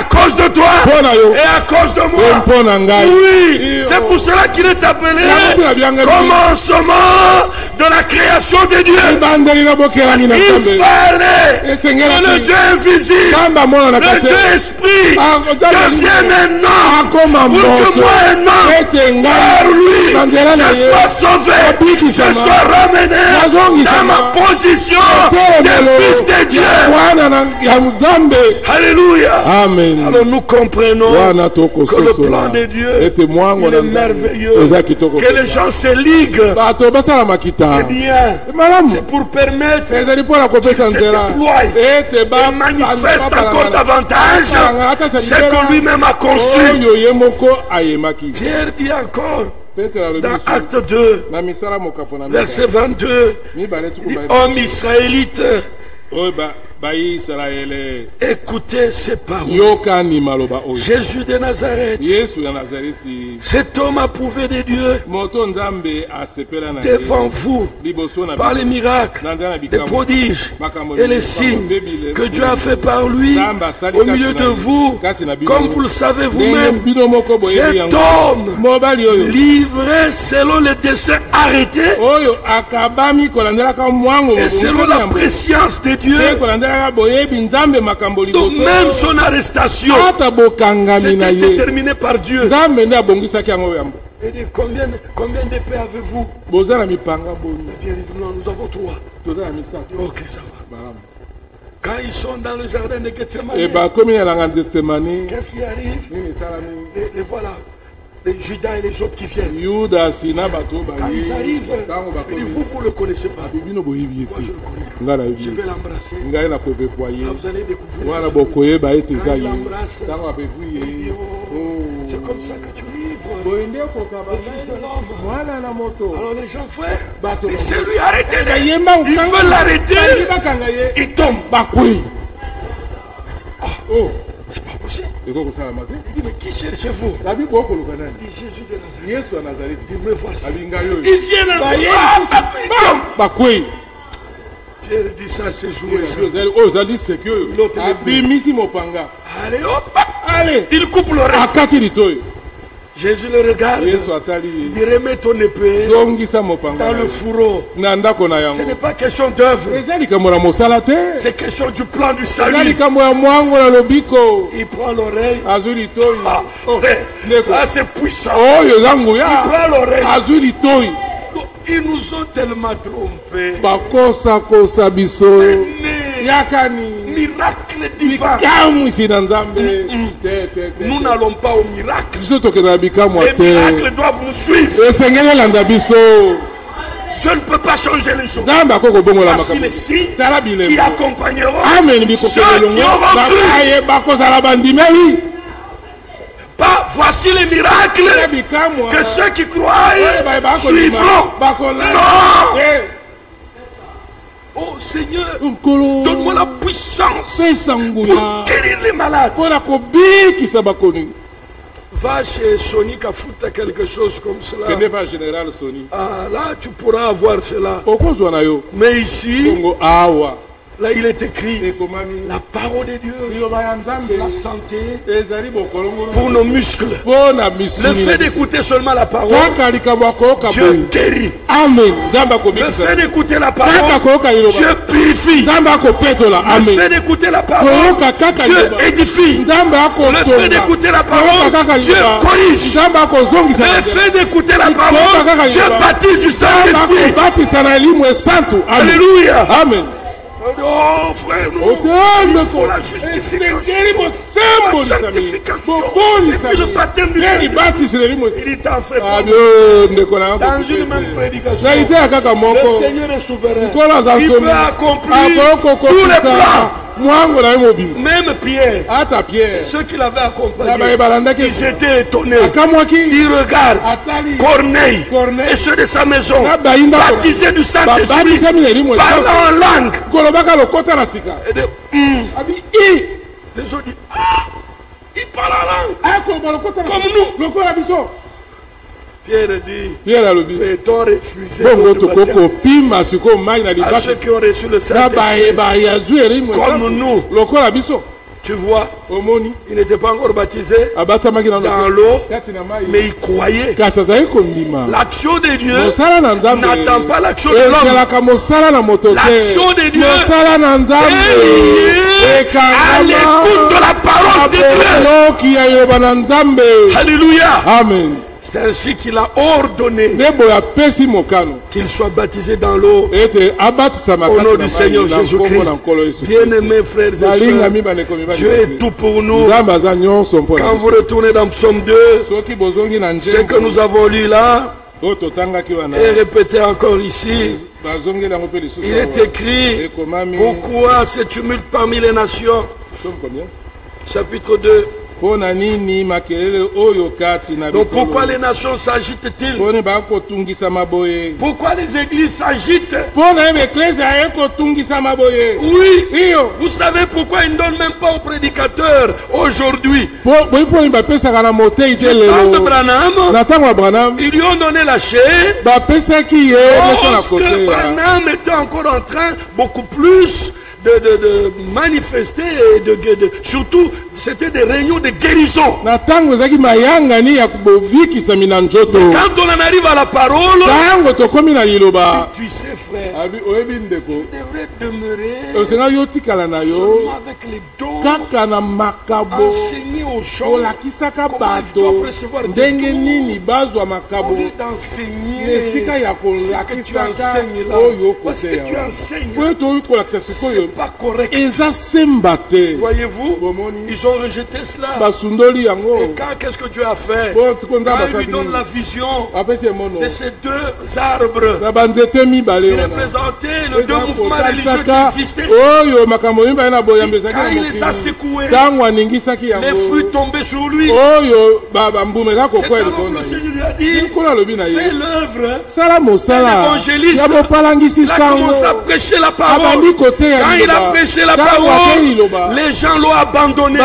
cause de toi et à cause de moi. Oui, c'est pour cela qu'il est appelé commencement de la création de Dieu. Il fallait que le Dieu invisible, le Dieu esprit, devienne un homme pour que moi un homme, par lui, je sois sauvé, je sois ramené dans ma position de fils de Dieu. Alléluia. Amen. Alors nous comprenons que le plan de Dieu il est merveilleux. Que les gens se liguent, c'est bien. C'est pour permettre qu'ils se déploient et manifestent encore davantage ce que lui-même a conçu. Pierre dit encore dans Acte 2, verset 22, homme israélite, écoutez ces paroles. Jésus de Nazareth, cet homme approuvé de Dieu devant vous par les miracles, les prodiges et les signes que Dieu a fait par lui au milieu de vous, comme vous le savez vous-même. Cet homme livré selon les desseins arrêtés et selon la préscience de Dieu. Donc même son arrestation c'était déterminé par Dieu. Et combien d'épées avez-vous? Nous avons 3. Ok, ça va. Quand ils sont dans le jardin de Gethsemane, qu'est-ce qui arrive? Et voilà, les Judas et les autres qui viennent. Quand ils arrivent, vous ne le connaissez pas. Moi je le connais. Je vais l'embrasser. Vous allez découvrir. Quand il l'embrasse, c'est comme ça que tu livres le Fils de l'homme. Alors les gens, frère, laissez-lui arrêter. Ils veulent l'arrêter. Il tombe. C'est pas possible. Il dit, mais qui cherchez-vous? Il dit, Jésus de Nazareth. Il dit, me voici. Il vient en Pierre dit ça ce jour-là. Allez, hop! Allez! Il coupe l'oreille. Jésus le regarde. Il dit, remets ton épée dans le fourreau. Ce n'est pas question d'œuvre. C'est question du plan du salut. Il prend l'oreille. Ah, c'est puissant. Il prend l'oreille. Ils nous ont tellement trompés. Miracle divin. Nous n'allons pas au miracle. Les miracles doivent nous suivre. Dieu ne peut pas changer les choses. Voici les signes qui accompagneront ceux qui auront cru. Pas voici les miracles que ceux qui croient suivront. Non! Oh Seigneur, donne-moi la puissance pour guérir les malades. Va chez Sony Kafuta quelque chose comme cela. Ah, là tu pourras avoir cela. Mais ici, là il est écrit la parole de Dieu, c'est la santé pour nos muscles. Le fait d'écouter seulement la parole, Dieu guérit. Le fait d'écouter la parole, Dieu purifie. Le fait d'écouter la parole, Dieu édifie. Le fait d'écouter la parole, Dieu corrige. Le fait d'écouter la parole, Dieu baptise du Saint-Esprit. Alléluia. Amen. Oh frère, il faut la justification, la sanctification, et puis le baptême du Saint-Esprit. Il t'en fait pas. Dans une même prédication, le Seigneur est souverain. Il peut accomplir tous les plans. Même Pierre, ceux qui l'avaient accompagné, ils étaient étonnés. Ils regardent Corneille et ceux de sa maison baptisés du Saint-Esprit, parlant en langue. Les autres disent, ah, il parle en langue comme nous. Pierre dit, peut-on refuser notre baptême à ceux qui ont reçu le Saint-Esprit comme nous? Tu vois, il n'était pas encore baptisé dans l'eau, mais il croyait. L'action de Dieu n'attend pas l'action de l'homme. L'action de Dieu est à l'écoute de la parole de Dieu. Alléluia. Amen. C'est ainsi qu'il a ordonné qu'il soit baptisé dans l'eau au nom du Seigneur Jésus-Christ. Bien-aimés frères et sœurs, Dieu est tout pour nous. Quand vous retournez dans Psaume 2, ce que nous avons lu là et répété encore ici, il est écrit, pourquoi ce tumulte parmi les nations? Chapitre 2. Donc pourquoi les nations s'agitent-ils? Pourquoi les églises s'agitent? Oui, vous savez pourquoi ils ne donnent même pas aux prédicateurs aujourd'hui? Je parle de Branham. Ils lui ont donné la chair parce que Branham était encore en train beaucoup plus de manifester et surtout c'était des réunions de guérison. Quand on en arrive à la parole, tu sais frère, je devrais demeurer seulement avec les dons, enseigner aux gens comment ils doivent recevoir des dons, au lieu d'enseigner ce que tu enseignes là, parce que tu enseignes pas correct. Voyez-vous, ils ont rejeté cela. Et quand qu'est-ce que Dieu a fait? Quand il lui donne la vision de ces deux arbres qui représentaient les deux mouvements religieux qui existaient, quand il les a secoués, les fruits tombaient sur lui. C'est alors que le Seigneur lui a dit, fais l'œuvre, fais l'évangéliste. Il a commencé à prêcher la parole. Quand il a prêché la parole, les gens l'ont abandonné.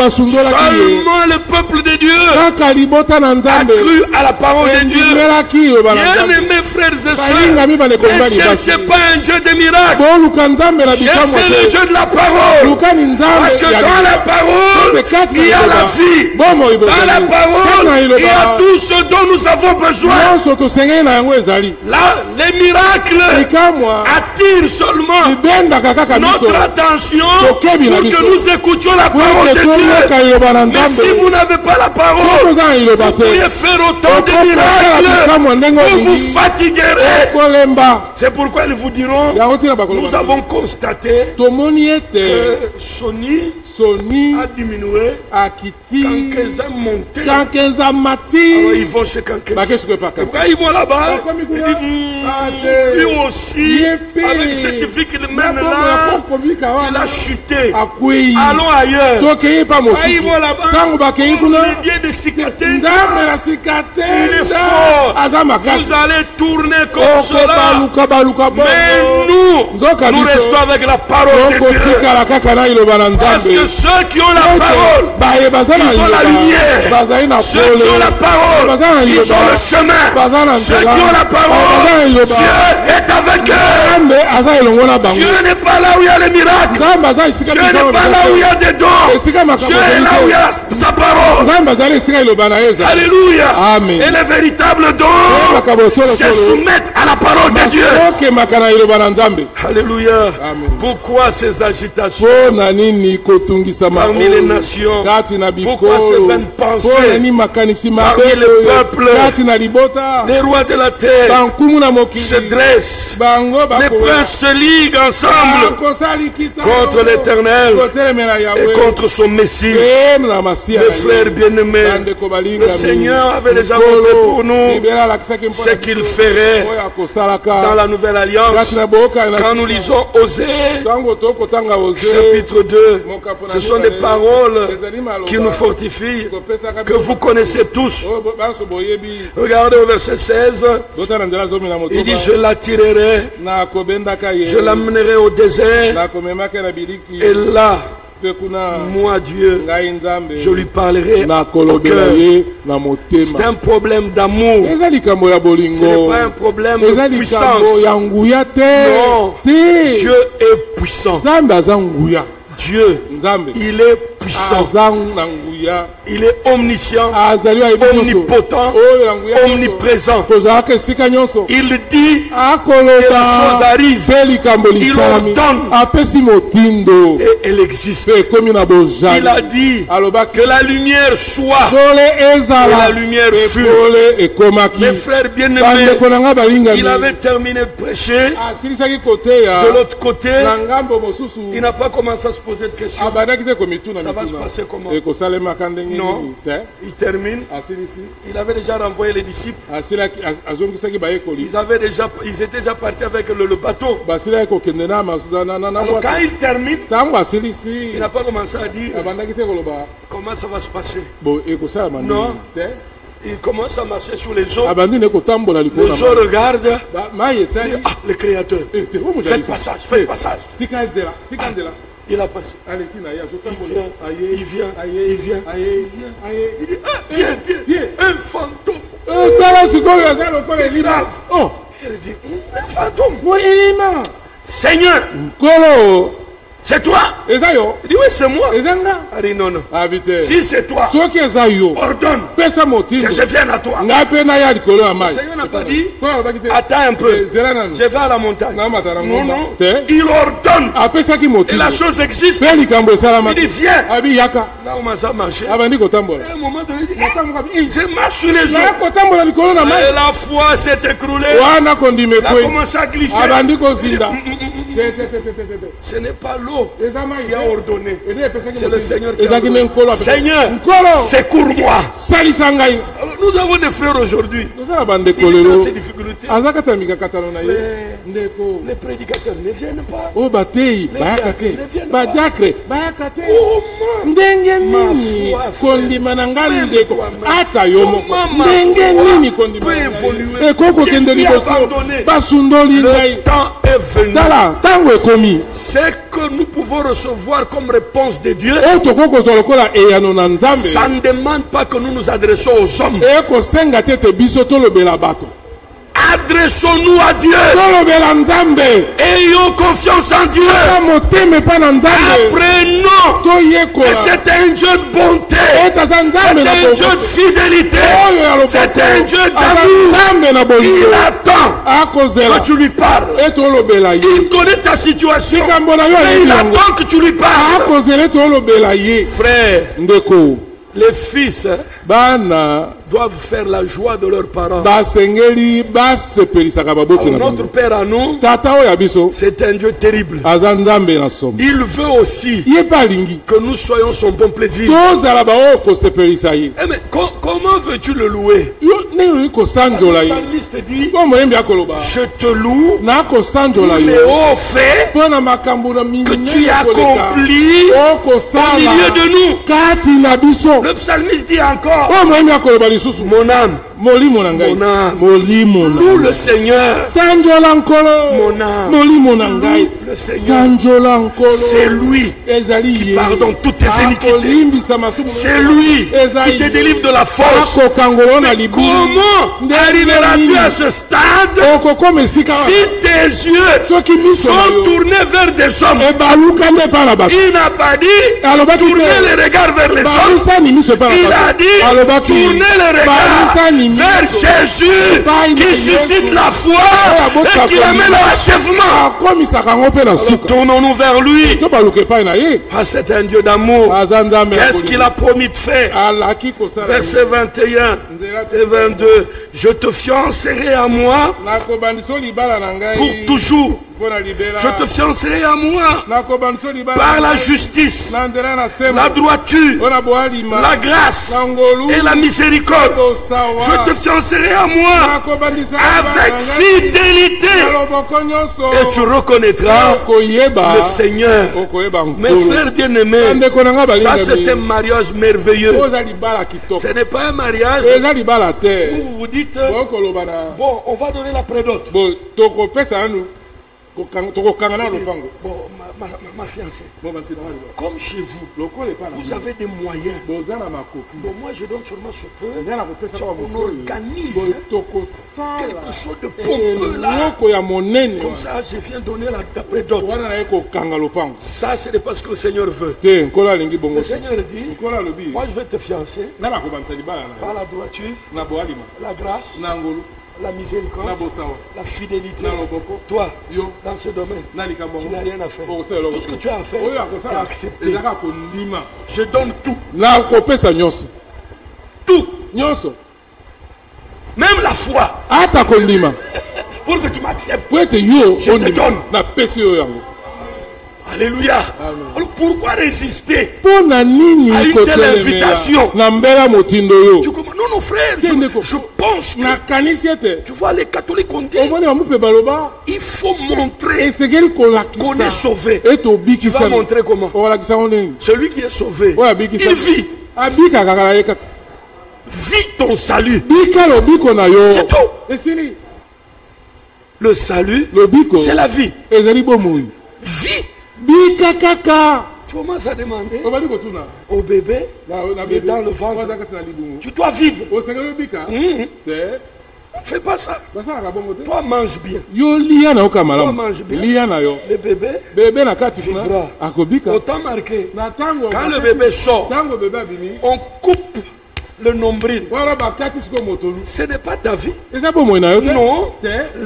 Seulement le peuple de Dieu a cru à la parole de Dieu. Bien-aimés frères et sœurs, ne cherchez pas un Dieu de miracles. Cherchez le Dieu de la parole. Parce que dans la parole, il y a la vie. Dans la parole, il y a tout ce dont nous avons besoin. Là, les miracles attirent seulement notre attention pour que nous écoutions la parole de Dieu. Mais si vous n'avez pas la parole, vous pourriez faire autant de miracles, vous vous fatiguerez. C'est pourquoi ils vous diront, nous avons constaté que Sony a diminué, Kankeza monté. Alors ils vont chez Kankeza. Quand ils vont là-bas, ils disent, lui aussi, avec cette vie qu'il mène là, il a chuté. Allons ailleurs. Quand ils vont là-bas, les biais de cicatrices, il est fort. Vous allez tourner comme cela. Mais nous restons avec la parole de Dieu. Parce que ceux qui ont la parole, ils ont la lumière. Ceux qui ont la parole, ils ont le chemin. Ceux qui ont la parole, Dieu est avec eux. Dieu n'est pas là où il y a les miracles. Dieu n'est pas là où il y a des dons. Dieu est là où il y a sa parole. Alléluia. Amen. Et le véritable don, c'est soumettre à la parole de Dieu. Alléluia. Amen. Pourquoi ces agitations parmi les nations? Pourquoi ces vaines pensées parmi les peuples? Les rois de la terre se dressent. Les princes se liguent ensemble contre l'Éternel et contre son Messie. Mes frères bien-aimés, le Seigneur avait déjà montré pour nous ce qu'il ferait dans la nouvelle alliance. Quand nous lisons Osée, chapitre 2, ce sont des paroles qui nous fortifient, que vous connaissez tous. Regardez au verset 16, il dit, je l'attirerai, je l'amènerai au désert, et là, moi Dieu, je lui parlerai au cœur. C'est un problème d'amour. Ce n'est pas un problème de puissance. Non, Dieu est puissant. Dieu, il est puissant. Il est omniscient, omnipotent, omniprésent. Il dit que les choses arrivent. Il ordonne et elle existe. Il a dit que la lumière soit et la lumière fut. Mes frères bien-aimés, il avait terminé de prêcher. De l'autre côté, il n'a pas commencé à se poser de questions. Ça va se passer comment? Non, il termine. Il avait déjà renvoyé les disciples. Ils étaient déjà partis avec le bateau. Alors quand il termine, il n'a pas commencé à dire comment ça va se passer. Non. Il commence à marcher sur les eaux. Les eaux regardent. Le Créateur. Faites passage, faites passage. Il a passé. Il vient. Il dit, viens. Un fantôme. Il dit, un fantôme. Seigneur. C'est toi? Il dit, oui, c'est moi. Il dit, non. Si c'est toi, ordonne que je vienne à toi. Le Seigneur n'a pas dit, attends un peu, je vais à la montagne. Non. Il ordonne. Et la chose existe. Il dit, viens. Là, on m'a marché. À un moment donné, il dit, je marche sur les eaux. Et la foi s'est écroulée. Il a commencé à glisser. Ce n'est pas l'eau qui a ordonné. C'est le Seigneur qui a ordonné. Seigneur, secours-moi. Alors Nous avons des frères aujourd'hui. Nous avons des difficultés. Les prédicateurs ne viennent pas. Oh, batei, bayakate. Badiakre, bayakate. Ndenge nini kondima na ngai ndeko ata yo moko ndenge nini kondima e koko kende liboso basundoli ngai tala tango ekomi c'est que nous pouvons recevoir comme réponse de Dieu. Ça ne demande pas que nous nous adressons aux hommes. Adressons-nous à Dieu. Ayons confiance en Dieu. Apprenons que c'est un Dieu de bonté. C'est un Dieu de fidélité. C'est un Dieu d'amour. Il attend que tu lui parles. Il connaît ta situation. Mais il attend que tu lui parles. Frère, les fils doivent faire la joie de leurs parents. Notre Père à nous, c'est un Dieu terrible. Il veut aussi que nous soyons son bon plaisir. Mais comment veux-tu le louer? Le psalmiste dit, je te loue pour les hauts faits que tu accomplis au milieu de nous. Le psalmiste dit encore, mon âme, loue le Seigneur. Mon âme, loue le Seigneur. C'est lui qui pardonne toutes tes iniquités. C'est lui qui te délivre de la force. Mais comment arriveras-tu à ce stade si tes yeux sont tournés vers des hommes? Il n'a pas dit tourner les regards vers les hommes. Il a dit tourner les regards vers Jésus qui suscite la foi et qui amène à l'achèvement. Tournons-nous vers lui. Ah, c'est un Dieu d'amour. Qu'est-ce qu'il a promis de faire? Versets 21 et 22. Je te fiancerai à moi pour toujours. Je te fiancerai à moi par la justice, la droiture, la grâce et la miséricorde. Je te fiancerai à moi avec fidélité et tu reconnaîtras le Seigneur. Mes frères bien-aimés, ça c'est un mariage merveilleux. Ce n'est pas un mariage où vous vous dites, bon, on va donner la prédote. Bon, ma fiancée, comme chez vous, vous avez des moyens. Bon, moi je donne seulement ce peu. On organise quelque chose de pompeux là. Comme ça, je viens donner la prédote. Ça, ce n'est pas ce que le Seigneur veut. Le Seigneur dit, moi je vais te fiancer par la droiture, la grâce, la miséricorde, la fidélité. Toi, dans ce domaine, tu n'as rien à faire. Tout ce que tu as à faire, c'est accepter. Je donne tout. Tout. Même la foi. Pour que tu m'acceptes, je te donne. Alléluia. Alors pourquoi résister à une telle invitation? Non, frère, je pense que tu vois, les catholiques ont dit il faut montrer qu'on est sauvé. Tu vas montrer comment? Celui qui est sauvé, il vit. Vis ton salut. C'est tout. Le salut, c'est la vie. Vie. Tu commences à demander au bébé qui est dans le ventre. Tu dois vivre. Fais pas ça. Toi, mange bien. Toi, mange bien. Le bébé vivra. Autant marqué. Quand le bébé sort, on coupe le nombril. Ce n'est pas ta vie. Non.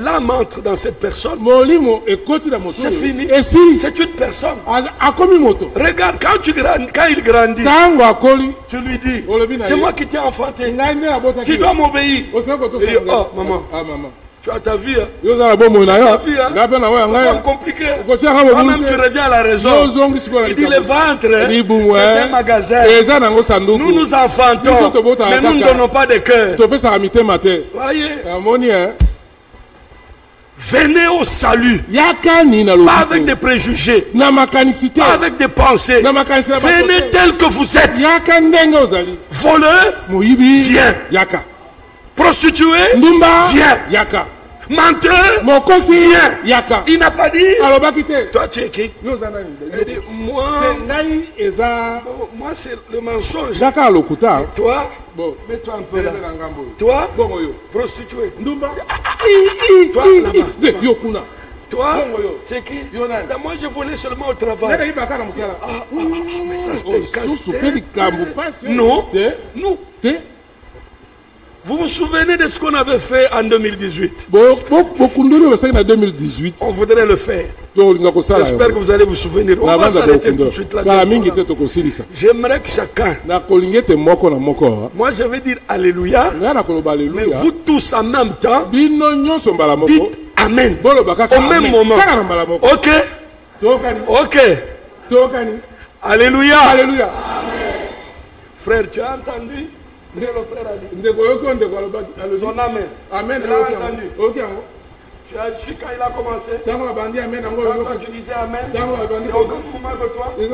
L'âme entre dans cette personne. C'est fini. C'est une personne. Regarde, quand il grandit, tu lui dis, c'est moi qui t'ai enfanté. Tu dois m'obéir. Oh, maman. Tu as ta vie. Tu as ta vie. C'est compliqué. Toi-même, tu reviens à la raison. Il dit le ventre, c'est un magasin. Nous nous enfantons, mais nous ne donnons pas de cœur. Voyez. Venez au salut. Pas avec des préjugés. Pas avec des pensées. Venez tel que vous êtes. Voleur, viens. Prostitué, viens. Menteur, viens. Il n'a pas dit. Toi, tu es qui? Moi, c'est le mensonge. Toi, mets-toi un peu là. Toi, prostitué. Toi, là-bas. Toi, c'est qui? Moi, je volais seulement au travail. Mais ça, c'est un casse-tête. Non. Vous vous souvenez de ce qu'on avait fait en 2018? On voudrait le faire. J'espère que vous allez vous souvenir. On va s'arrêter tout de suite là. J'aimerais que chacun. Moi, je vais dire Alléluia. Mais vous tous en même temps, dites Amen. Au même moment. Ok. Ok. Alléluia. Alléluia. Frère, tu as entendu? C'est le frère a dit. Son amen. Amen. Tu l'as entendu. Tu as su quand il a commencé. Quand tu disais amen, c'est au même moment que toi. C'est au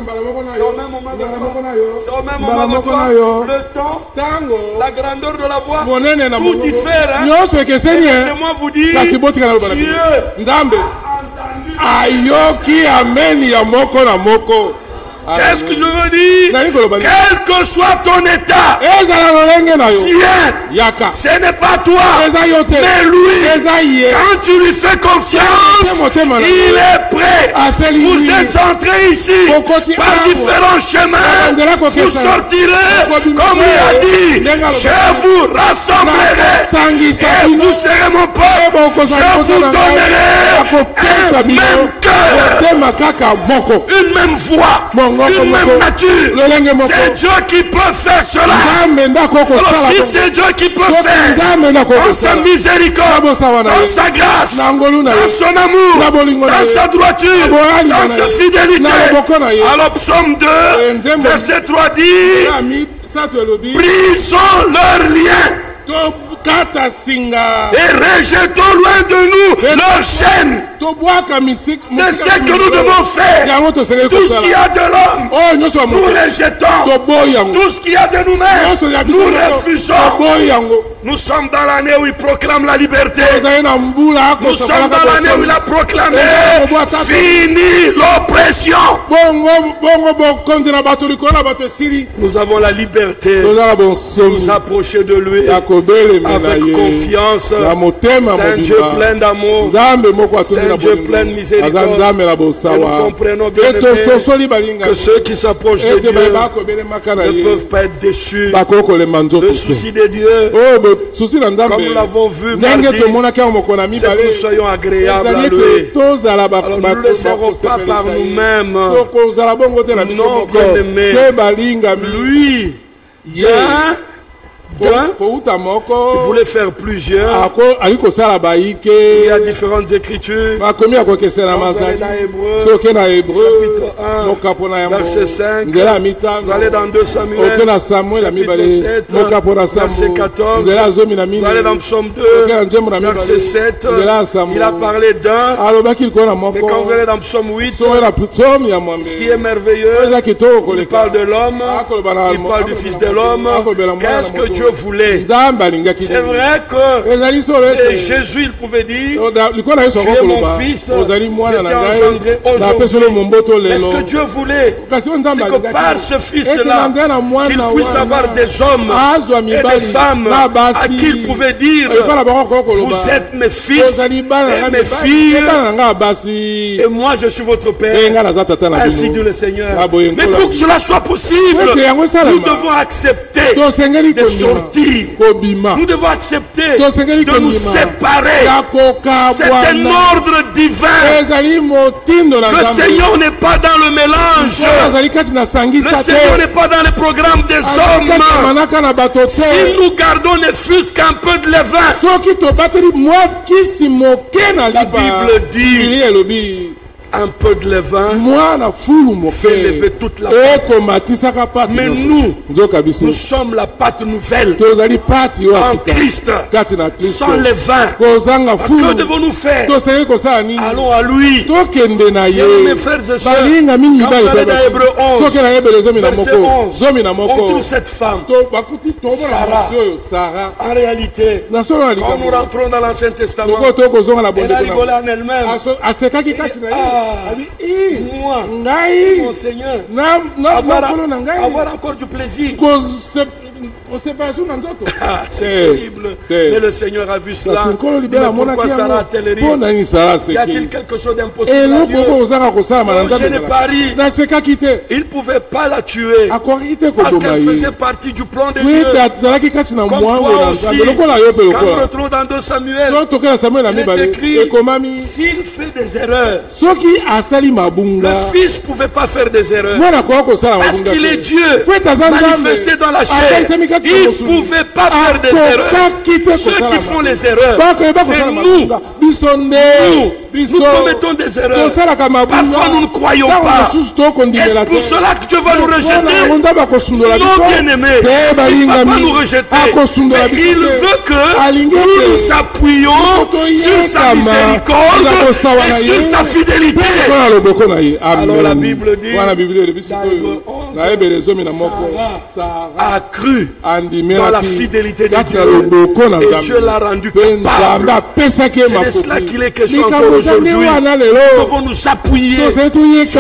même moment que toi. C'est au même moment que toi. Le temps, la grandeur de la voix, tout diffère. Laissez-moi vous dire, Dieu a entendu. Ayoki amen ya moko na moko. Qu'est-ce que je veux dire? Quel que soit ton état, viens. Ce n'est pas toi, mais lui. Quand tu lui fais confiance, il est prêt. Vous êtes entrés ici par différents chemins. Vous sortirez, comme il a dit, je vous rassemblerai et vous serez mon peuple. Je vous donnerai un même cœur, une même voix. Une même nature. C'est Dieu qui peut faire cela. Alors si c'est Dieu qui peut faire, dans sa miséricorde, dans sa grâce, dans son amour, dans sa droiture, dans sa fidélité. Alors psaume 2, verset 3 dit, brisons leurs liens et rejetons loin de nous leurs chaînes. C'est ce que nous devons faire. Tout ce qu'il y a de l'homme, nous rejetons. Tout ce qu'il y a de nous-mêmes, nous refusons. Nous sommes dans l'année où il proclame la liberté. Nous sommes dans l'année où il a proclamé fini l'oppression. Nous avons la liberté de nous approcher de lui avec confiance. C'est un Dieu plein d'amour. C'est un Dieu plein de miséricorde. Et nous comprenons bien que ceux qui s'approchent de Dieu ne peuvent pas être déçus. Le souci de Dieu, comme nous l'avons vu mardi, c'est que nous soyons agréables à lui. Alors nous ne le laisserons pas par nous-mêmes. Non, bien-aimé, lui, il voulait faire plusieurs. Il y a différentes écritures. Verset 5. Vous allez dans 2 Samuel. Verset 14. Vous allez dans Psaume 2. Verset 7. Il a parlé d'un. Mais quand vous allez dans Psaume 8, ce qui est merveilleux, il parle de l'homme. Il parle du Fils de l'homme. Qu'est-ce que Dieu voulait? C'est vrai que Jésus il pouvait dire, tu es mon fils, je t'ai engendré aujourd'hui. Mais ce que Dieu voulait, c'est que par ce fils-là, qu'il puisse avoir des hommes et des femmes à qui il pouvait dire, vous êtes mes fils et mes filles, et moi je suis votre père. Ainsi dit le Seigneur. Mais pour que cela soit possible, nous devons accepter de sortir sortir. Nous devons accepter de nous séparer. C'est un ordre divin. Le Seigneur n'est pas dans le mélange. Le Seigneur n'est pas dans le programme des hommes. Si nous gardons ne fût-ce qu'un peu de levain, la Bible dit un peu de levain fait lever toute la pâte. Mais nous sommes la pâte nouvelle en Christ, sans levain. Que devons-nous faire? Allons à lui. Mes frères et sœurs, quand on est dans Hébreux 11, verset 11, on trouve cette femme, Sarah. En réalité, quand nous rentrons dans l'Ancien Testament, elle a rigolé en elle-même. Moi, mon Seigneur, avoir encore du plaisir. C'est terrible. Mais le Seigneur a vu cela. Mais pourquoi Sarah a-t-elle ri? Y a-t-il quelque chose d'impossible à Dieu? Je n'ai pas ri. Il ne pouvait pas la tuer parce qu'elle faisait partie du plan de Dieu. Comme toi aussi, quand nous retrouvons dans 2 Samuel, il est écrit, s'il fait des erreurs, le fils ne pouvait pas faire des erreurs parce qu'il est Dieu manifesté dans la chair. Il ne pouvait pas faire des erreurs. Ceux qui font les erreurs, c'est nous. Nous commettons des erreurs. Parfois nous ne croyons pas. Est-ce pour cela que Dieu va nous rejeter? Non, bien-aimé, il ne va pas nous rejeter. Mais il veut que nous nous appuyions sur sa miséricorde et sur sa fidélité. Alors la Bible dit, Sarah a cru dans la fidélité de Dieu et Dieu l'a rendu capable. C'est de cela qu'il est question encore aujourd'hui. Nous devons nous appuyer sur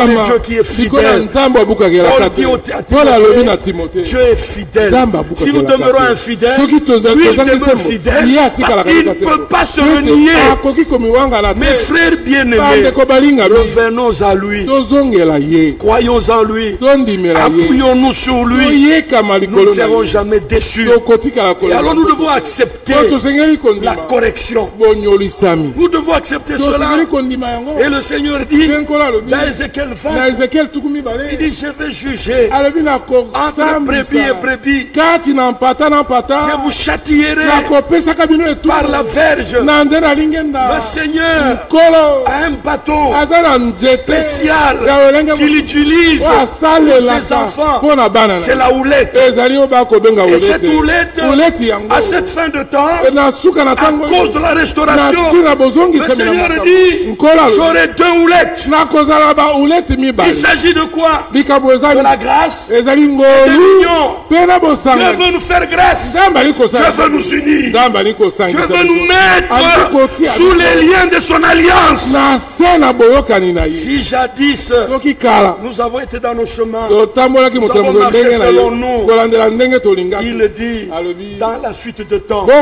le Dieu qui est fidèle. Paul dit à Timothée, Dieu est fidèle. Si nous demeurons infidèles, lui il demeure fidèle parce qu'il ne peut pas se renier. Mes frères bien-aimés, revenons à lui. Croyons en lui. Appuyons-nous sur lui. Nous ne serons jamais déçus. Et alors nous devons accepter la correction. Nous devons accepter cela. Et le Seigneur dit dans Ézéchiel 20, il dit je vais juger entre brebis et brebis. Je vous châtierai par la verge. Le Seigneur a un bâton spécial qu'il utilise pour ses enfants. C'est la houlette. Et cette houlette, à cette fin de temps, à cause de la restauration, le Seigneur dit, j'aurai 2 houlettes. Il s'agit de quoi? De la grâce et de l'union. Dieu veut nous faire grâce. Dieu veut nous unir. Dieu veut nous mettre sous les liens de son alliance. Si jadis nous avons été dans nos chemins, nous avons marché selon nous, il dit dans la suite de temps, tu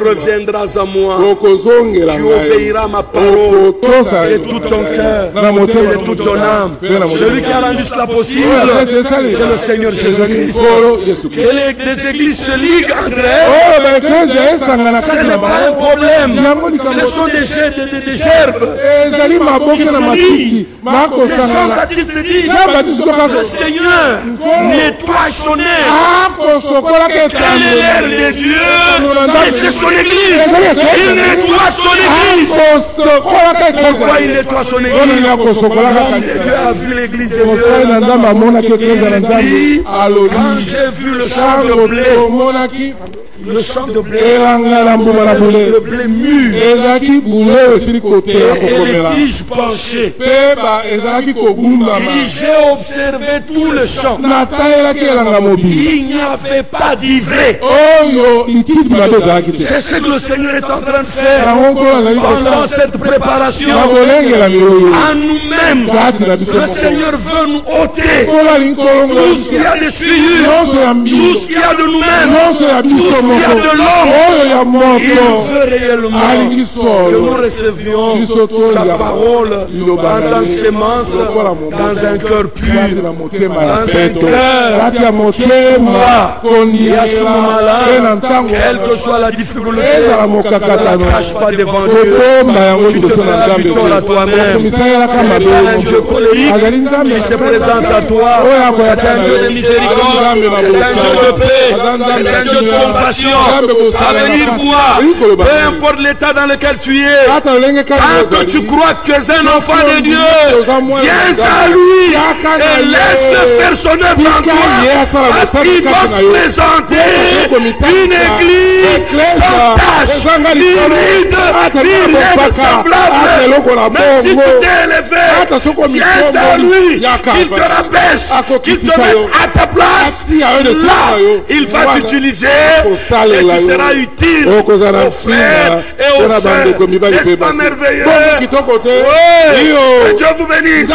reviendras à moi, tu obéiras à ma parole de tout ton cœur et de toute ton âme. Celui qui a rendu cela possible, c'est le Seigneur Jésus-Christ. Que les églises se liguent entre elles, ce n'est pas un problème. Ce sont des gerbes qui se lient. Jean-Baptiste dit, le Seigneur nettoie son air. Quelle est l'air de Dieu? Et c'est son église. Il nettoie son église. Pourquoi il nettoie son église? Dieu a vu l'église de Dieu. Il dit, quand j'ai vu le champ de blé, le champ de blé, le blé mûr et les tiges penchées, j'ai observé tout le champ. Il n'y avait pas d'ivraie. C'est ce que le Seigneur est en train de faire pendant cette préparation à nous-mêmes. Le Seigneur veut nous ôter tout ce qu'il y a de souillure, tout ce qu'il y a de nous-mêmes, tout ce qu'il y a de l'homme. Il veut réellement que nous recevions sa parole en tant que sémence dans un cœur pur, dans un cœur moi. Et à ce moment-là, quelle que soit la difficulté, ne la cache pas devant Dieu. Tu te feras du tort à toi-même. Ce n'est pas un Dieu colérique qui se présente à toi. C'est un Dieu de miséricorde, c'est un Dieu de paix, c'est un Dieu de compassion. Ça veut dire quoi? Peu importe l'état dans lequel tu es, tant que tu crois que tu es un enfant de Dieu, viens à lui et laisse-le faire son œuvre en toi. Parce qu'il doit se présenter une église sans tâche, ni ride, ni rien de semblable. Même si tu t'es élevé, viens à lui, qu'il te rabaisse, qu'il te mette à ta place. Là, il va t'utiliser et tu seras utile aux frères et aux sœurs. N'est-ce pas merveilleux? Oui, que Dieu vous bénisse.